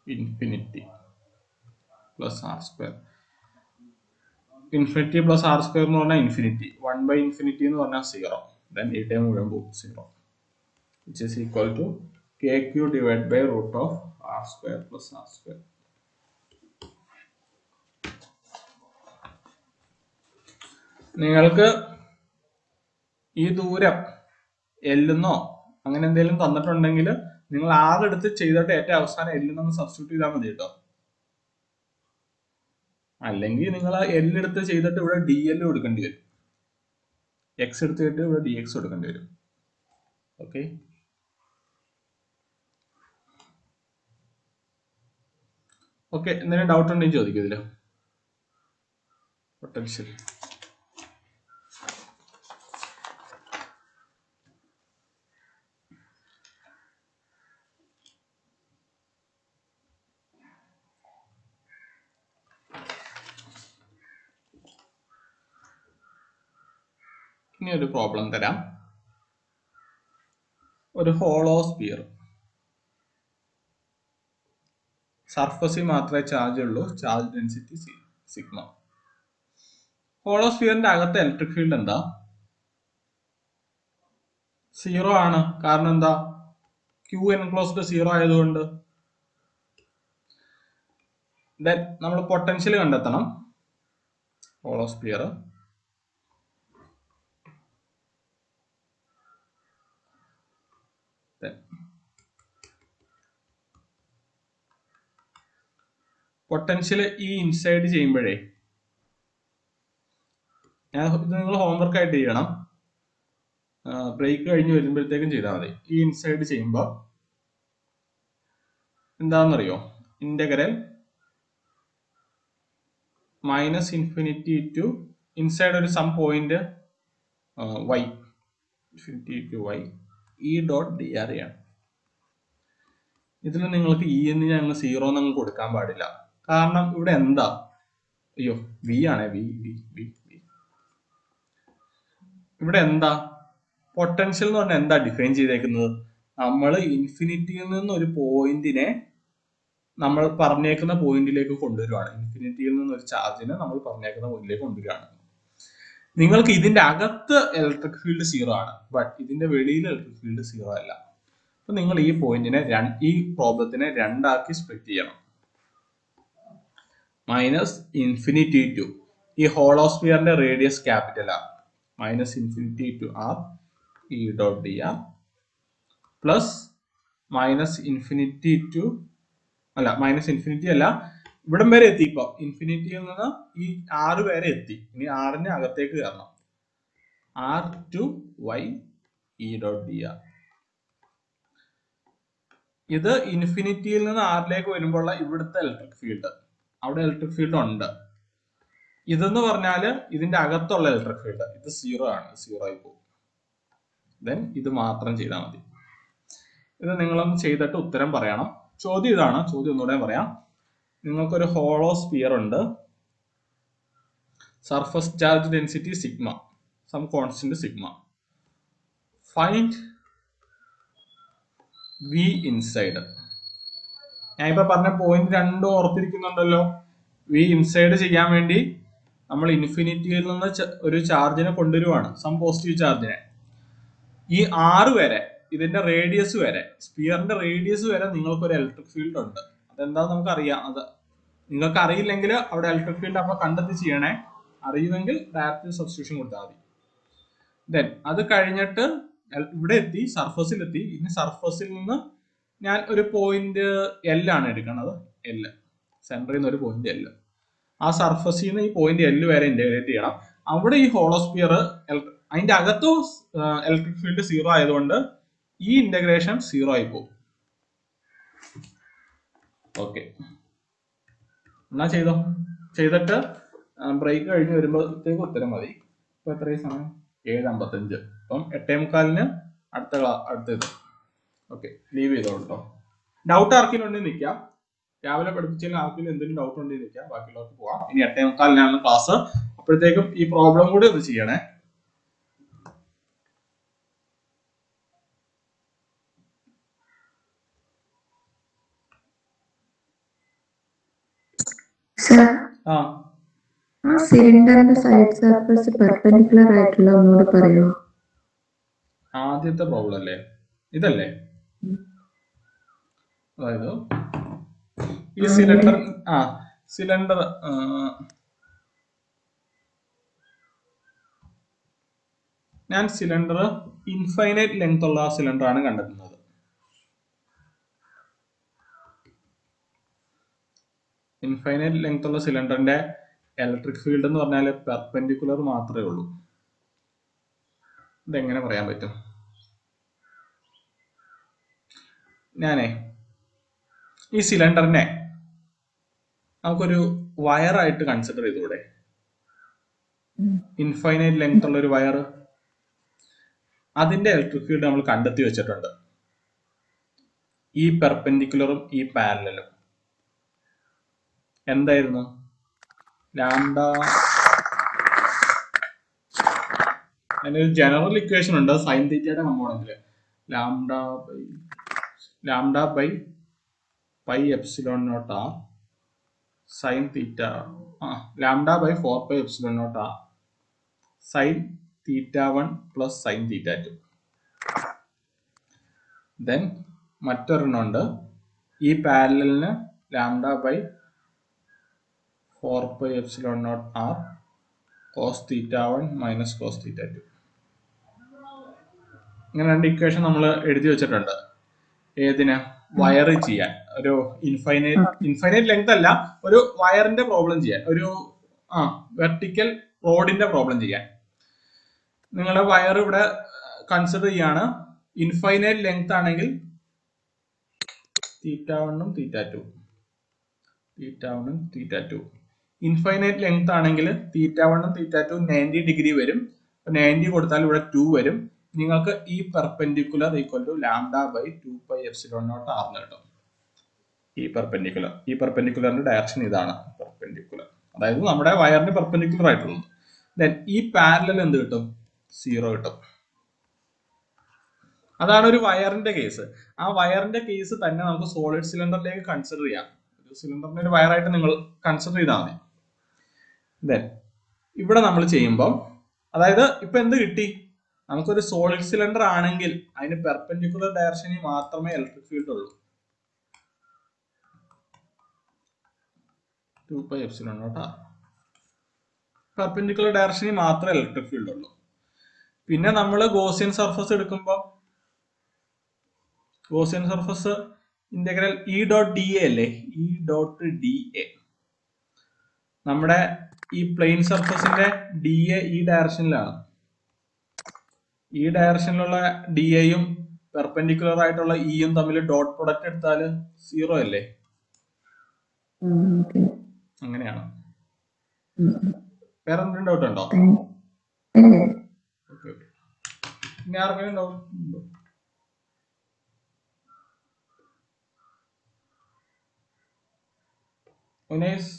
infinity plus R square. Infinity plus R square എന്ന് പറഞ്ഞാൽ infinity, 1 by infinity എന്ന് പറഞ്ഞാൽ 0. Then ഈ time മുഴുവൻ പോകും 0. Which is equal to KQ divided by root of R square plus R square. നിങ്ങൾക്ക് ഈ ദൂരം എല്ലെന്നോ അങ്ങനെ എന്തെങ്കിലും തന്നിട്ടുണ്ടെങ്കിൽ നിങ്ങൾ ആറെടുത്ത് ചെയ്തിട്ട് ഏറ്റവും അവസാനം എല്ലെന്നൊന്ന് സബ്സ്റ്റിറ്റ്യൂട്ട് ചെയ്താൽ മതി കേട്ടോ. അല്ലെങ്കിൽ നിങ്ങൾ ആ എല്ലെടുത്ത് ചെയ്തിട്ട് ഇവിടെ ഡി എൽ കൊടുക്കേണ്ടി വരും. എക്സ് എടുത്തിട്ട് ഇവിടെ ഡി എക്സ് കൊടുക്കേണ്ടി വരും. Okay, okay. എന്തെങ്കിലും ഡൗട്ട് ഉണ്ടെങ്കിൽ ചോദിക്കും ഇതില്. പൊട്ടൻഷ്യൽ ഇനി ഒരു പ്രോബ്ലം തരാം. ഒരു ഹോളോ സ്പിയർ, സർഫസിൽ മാത്രമേ ചാർജ് ഉള്ളൂ, ചാർജ് ഡെൻസിറ്റി സിഗ്മ. ഹോളോ സ്പിയറിന്റെ അകത്തെ ഇലക്ട്രിക് ഫീൽഡ് എന്താ? 0 ആണ്. കാരണം എന്താ? Q എൻക്ലോസ്ഡ് 0 ആയതുകൊണ്ട്. ദെൻ നമ്മൾ പൊട്ടൻഷ്യൽ കണ്ടെത്തണം. ഹോളോ സ്പിയർ പൊട്ടൻഷ്യൽ ഈ ഇൻസൈഡ് ചെയ്യുമ്പോഴേ, ഇത് നിങ്ങൾ ഹോംവർക്ക് ആയിട്ട് ചെയ്യണം, ബ്രേക്ക് കഴിഞ്ഞ് വരുമ്പോഴത്തേക്കും ചെയ്താൽ മതി. ഈ ഇൻസൈഡ് ചെയ്യുമ്പോൾ എന്താണെന്നറിയോ? ഇന്റഗ്രൽ -∞ ടു ഇൻസൈഡ് ഒരു some point y, infinity to y, E.dr ആണ്. ഇതിൽ നിങ്ങൾക്ക് E എന്ന് ഞങ്ങൾ 0 എന്നങ്ങ് കൊടുക്കാൻ പാടില്ല. കാരണം ഇവിടെ എന്താ? അയ്യോ, v ആണ്. v ഇവിടെ എന്താ? പൊട്ടൻഷ്യൽ എന്ന് പറഞ്ഞാൽ എന്താ ഡിഫൈൻ ചെയ്തേക്കുന്നത്? നമ്മൾ ഇൻഫിനിറ്റിയിൽ നിന്ന് ഒരു പോയിന്റിനെ നമ്മൾ പറഞ്ഞേക്കുന്ന പോയിന്റിലേക്ക് കൊണ്ടുവരുവാണ്. ഇൻഫിനിറ്റിയിൽ നിന്ന് ഒരു ചാർജിനെ നമ്മൾ പറഞ്ഞേക്കുന്ന പോയിന്റിലേക്ക് കൊണ്ടുവരികയാണ്. നിങ്ങൾക്ക് ഇതിന്റെ അകത്ത് ഇലക്ട്രിക് ഫീൽഡ് 0 ആണ്, ബട്ട് ഇതിന്റെ വെളിയിൽ ഇലക്ട്രിക് ഫീൽഡ് 0 അല്ല. അപ്പൊ നിങ്ങൾ ഈ പോയിന്റിനെ, ഈ പ്രോബ്ലത്തിനെ രണ്ടാക്കി സ്പ്ലിറ്റ് ചെയ്യണം. -∞ ടു ഈ ഹോളോസ്ഫിയറിന്റെ radius capital R, -∞ to R E.dr plus -∞ to ∞ അല്ല, ഇവിടം വരെ എത്തി. ഇപ്പൊ ഇൻഫിനിറ്റിയിൽ നിന്ന് ഈ 6 വരെ എത്തി. ഇനി 6ന്റെ അകത്തേക്ക് കയറണം. r to y E.dr. ഇത് ഇൻഫിനിറ്റിയിൽ നിന്ന് ആറിലേക്ക് വരുമ്പോഴുള്ള ഇവിടുത്തെ ഇലക്ട്രിക് ഫീൽഡ്. അവിടെ ഇലക്ട്രിക് ഫീൽഡ് ഉണ്ട്. ഇതെന്ന് പറഞ്ഞാല് ഇതിന്റെ അകത്തുള്ള ഇലക്ട്രിക് ഫീൽഡ്. ഇത് 0 ആണ്, 0 ആയി പോകും. ദെൻ ഇത് മാത്രം ചെയ്താൽ മതി. ഇത് നിങ്ങളൊന്ന് ചെയ്തിട്ട് ഉത്തരം പറയണം. ചോദ്യം ഇതാണ്. ചോദ്യം ഒന്നുകൂടെ പറയാം. നിങ്ങൾക്കൊരു ഹോളോ സ്പിയർ ഉണ്ട്, surface charge density sigma, some constant sigma. Find V inside. ഞാൻ ഇപ്പൊ പറഞ്ഞ പോയിന്റ് രണ്ടും ഓർത്തിരിക്കുന്നുണ്ടല്ലോ. V ഇൻസൈഡ് ചെയ്യാൻ വേണ്ടി നമ്മൾ ഇൻഫിനിറ്റിയിൽ നിന്ന് ഒരു ചാർജിനെ കൊണ്ടുവരുവാണ്, സം പോസിറ്റീവ് ചാർജിനെ. ഈ 6 വരെ, ഇതിന്റെ റേഡിയസ് വരെ, സ്പിയറിന്റെ റേഡിയസ് വരെ നിങ്ങൾക്ക് ഒരു ഇലക്ട്രിക് ഫീൽഡ് ഉണ്ട്. അതെന്താന്ന് നമുക്കറിയാം. അത് നിങ്ങൾക്ക് അറിയില്ലെങ്കിൽ അവിടെ ഇലക്ട്രിക് ഫീൽഡ് അപ്പൊ കണ്ടെത്തി ചെയ്യണേ. അറിയുമെങ്കിൽ ഡയറക്റ്റ് സബ്സ്റ്റിറ്റ്യൂഷൻ കൊടുത്താൽ മതി. ദെൻ അത് കഴിഞ്ഞിട്ട് ഇവിടെ എത്തി, സർഫസിലെത്തി. ഇനി സർഫസിൽ നിന്ന് ഞാൻ ഒരു പോയിന്റ് L ആണ് എടുക്കുന്നത്. L, സെന്ററിൽ നിന്ന് ഒരു പോയിന്റ് L. ആ സർഫസിൽ നിന്ന് ഈ പോയിന്റ് L വരെ ഇന്റഗ്രേറ്റ് ചെയ്യണം. അവിടെ ഈ ഹോളോസ്ഫിയർ, അതിന്റെ അകത്ത് ഇലക്ട്രിക് ഫീൽഡ് 0 ആയതുകൊണ്ട് ഈ ഇന്റഗ്രേഷൻ 0 ആയി പോകും. ഓക്കെ, എന്നാ ചെയ്തോ. ചെയ്തിട്ട് ബ്രേക്ക് കഴിഞ്ഞ് വരുമ്പോഴത്തേക്ക് ഉത്തരം മതി. ഇപ്പൊ എത്രയും സമയം? 7:55. അപ്പം 8:45 അടുത്ത ഇത്. ഓക്കെ, ലീവ് ചെയ്തോ കേട്ടോ. ഡൗട്ട് ആർക്കെങ്കിലും ഉണ്ടെങ്കിൽ നിൽക്കാം. രാവിലെ പഠിപ്പിച്ചതിൽ ആർക്കെങ്കിലും എന്തെങ്കിലും ഡൗട്ട് ഉണ്ടെങ്കിൽ നിൽക്കാം. ബാക്കിയുള്ളവർക്ക് പോവാം. ഇനി 8:45 ക്ലാസ്. അപ്പോഴത്തേക്കും ഈ പ്രോബ്ലം കൂടി ഒന്ന് ചെയ്യണേ. സിലിണ്ടറിന്റെ സൈഡ് സർഫസ് പെർപെൻഡിക്കുലർ ആയിട്ടുള്ള ഒന്നുകൂടെ പറയുമോ? ആദ്യത്തെ പ്രോബ്ലം അല്ലേ ഇതല്ലേ? അതായത് ഈ സിലിണ്ടർ ഞാൻ സിലിണ്ടർ ഇൻഫൈനൈറ്റ് ലെങ്ത് ഉള്ള സിലിണ്ടർ ആണ് കണ്ടെത്തുന്നത്. ഇൻഫൈനൈറ്റ് ലെങ്ത് ഉള്ള സിലിണ്ടറിന്റെ ഇലക്ട്രിക് ഫീൽഡ് എന്ന് പറഞ്ഞാൽ പെർപെൻഡിക്കുലർ മാത്രമേ ഉള്ളൂ. ഇതെങ്ങനെ പറയാൻ പറ്റും? ഞാനേ ഈ സിലിണ്ടറിനെ നമുക്കൊരു വയറായിട്ട് കൺസിഡർ ചെയ്തൂടെ? ഇൻഫൈനൈറ്റ് ലെങ്ത് ഉള്ള ഒരു വയർ, അതിന്റെ ഇലക്ട്രിക് ഫീൽഡ് നമ്മൾ കണ്ടെത്തി വെച്ചിട്ടുണ്ട്. ഈ പെർപെൻഡിക്കുലറും ഈ പാരലലും എന്തായിരുന്നു? ലാംഡ അതിനൊരു ജനറൽ ഇക്വേഷൻ ഉണ്ട് സൈൻ തീറ്റയുടെ കമ്പോണന്റിൽ lambda by pi epsilon naught R sine theta lambda by 4 pi epsilon naught R sine theta 1 plus sine theta 2. Then മറ്റൊരെണ്ണമുണ്ട് ഈ പാരലലിന് lambda by 4 pi epsilon naught R cos theta 1 minus cos theta 2. ഇങ്ങനെ രണ്ട് equation നമ്മൾ എഴുതി വെച്ചിട്ടുണ്ട്. ഏതിന്? Wire ചെയ്യാൻ, ഒരു ഇൻഫൈനൈറ്റ് ലെങ്ത് അല്ല, ഒരു വയറിന്റെ പ്രോബ്ലം ചെയ്യാൻ, ഒരു വെർട്ടിക്കൽ റോഡിന്റെ പ്രോബ്ലം ചെയ്യാൻ. നിങ്ങളുടെ വയർ ഇവിടെ കൺസിഡർ ചെയ്യാണ്. ഇൻഫൈനൈറ്റ് ലെങ്ത് ആണെങ്കിൽ തീറ്റ 1 ഉം തീറ്റ 2. ഇൻഫൈനൈറ്റ് ലെങ്ത് ആണെങ്കിൽ തീറ്റ 1 ഉം തീറ്റ 2 90 ഡിഗ്രി വരും. 90 കൊടുത്താൽ ഇവിടെ 2 വരും. നിങ്ങൾക്ക് ഈ perpendicular equal to lambda by 2 pi epsilon naught R എന്ന് കിട്ടും. ഈ പെർപെൻഡിക്കുലറിന്റെ ഡയറക്ഷൻ ഇതാണ് പെർപെൻഡിക്കുലർ, അതായത് നമ്മുടെ വയറിന് പെർപെൻഡിക്കുലർ ആയിട്ടുള്ളത്. ദെൻ ഈ പാരലൽ എന്ത് കിട്ടും? 0 കിട്ടും. അതാണ് ഒരു വയറിന്റെ കേസ്. ആ വയറിന്റെ കേസ് തന്നെ നമുക്ക് സോളിഡ് സിലിണ്ടറിലേക്ക് കൺസിഡർ ചെയ്യാം. ഒരു സിലിണ്ടറിന്റെ ഒരു വയറായിട്ട് നിങ്ങൾ കൺസിഡർ ചെയ്താൽ മതി. ദെൻ ഇവിടെ നമ്മൾ ചെയ്യുമ്പോൾ, അതായത് ഇപ്പൊ എന്ത് കിട്ടി? നമുക്കൊരു സോളിഡ് സിലിണ്ടർ ആണെങ്കിൽ അതിന് പെർപെൻഡിക്കുലർ ഡയറക്ഷനിൽ മാത്രമേ ഇലക്ട്രിക് ഫീൽഡ് ഉള്ളൂ. 2 pi epsilon naught R. Perpendicular ഡയറക്ഷനിൽ മാത്രമേ ഇലക്ട്രിക് ഫീൽഡ് ഉള്ളൂ. പിന്നെ നമ്മൾ ഗോസിയൻ സർഫസ് എടുക്കുമ്പോൾ Gaussian surface integral E dot D A അല്ലേ? ഇ ഡോട്ട് ഡി എ നമ്മുടെ ഈ പ്ലെയിൻ സർഫസിന്റെ ഡി എ ഈ ഡയറക്ഷനിലാണ്. ഈ ഡയറക്ഷനിലുള്ള ഡി എയും പെർപെൻഡിക്കുലർ ആയിട്ടുള്ള ഇയും തമ്മിൽ ഡോട്ട് പ്രൊഡക്റ്റ് എടുത്താൽ 0 അല്ലേ? അങ്ങനെയാണ്. വേറെ എന്തെങ്കിലും ഡൗട്ട് ഉണ്ടോ? ഇനി ആർക്കെങ്കിലും ഡൗട്ട് ഉണ്ടോ? ഉനൈസ്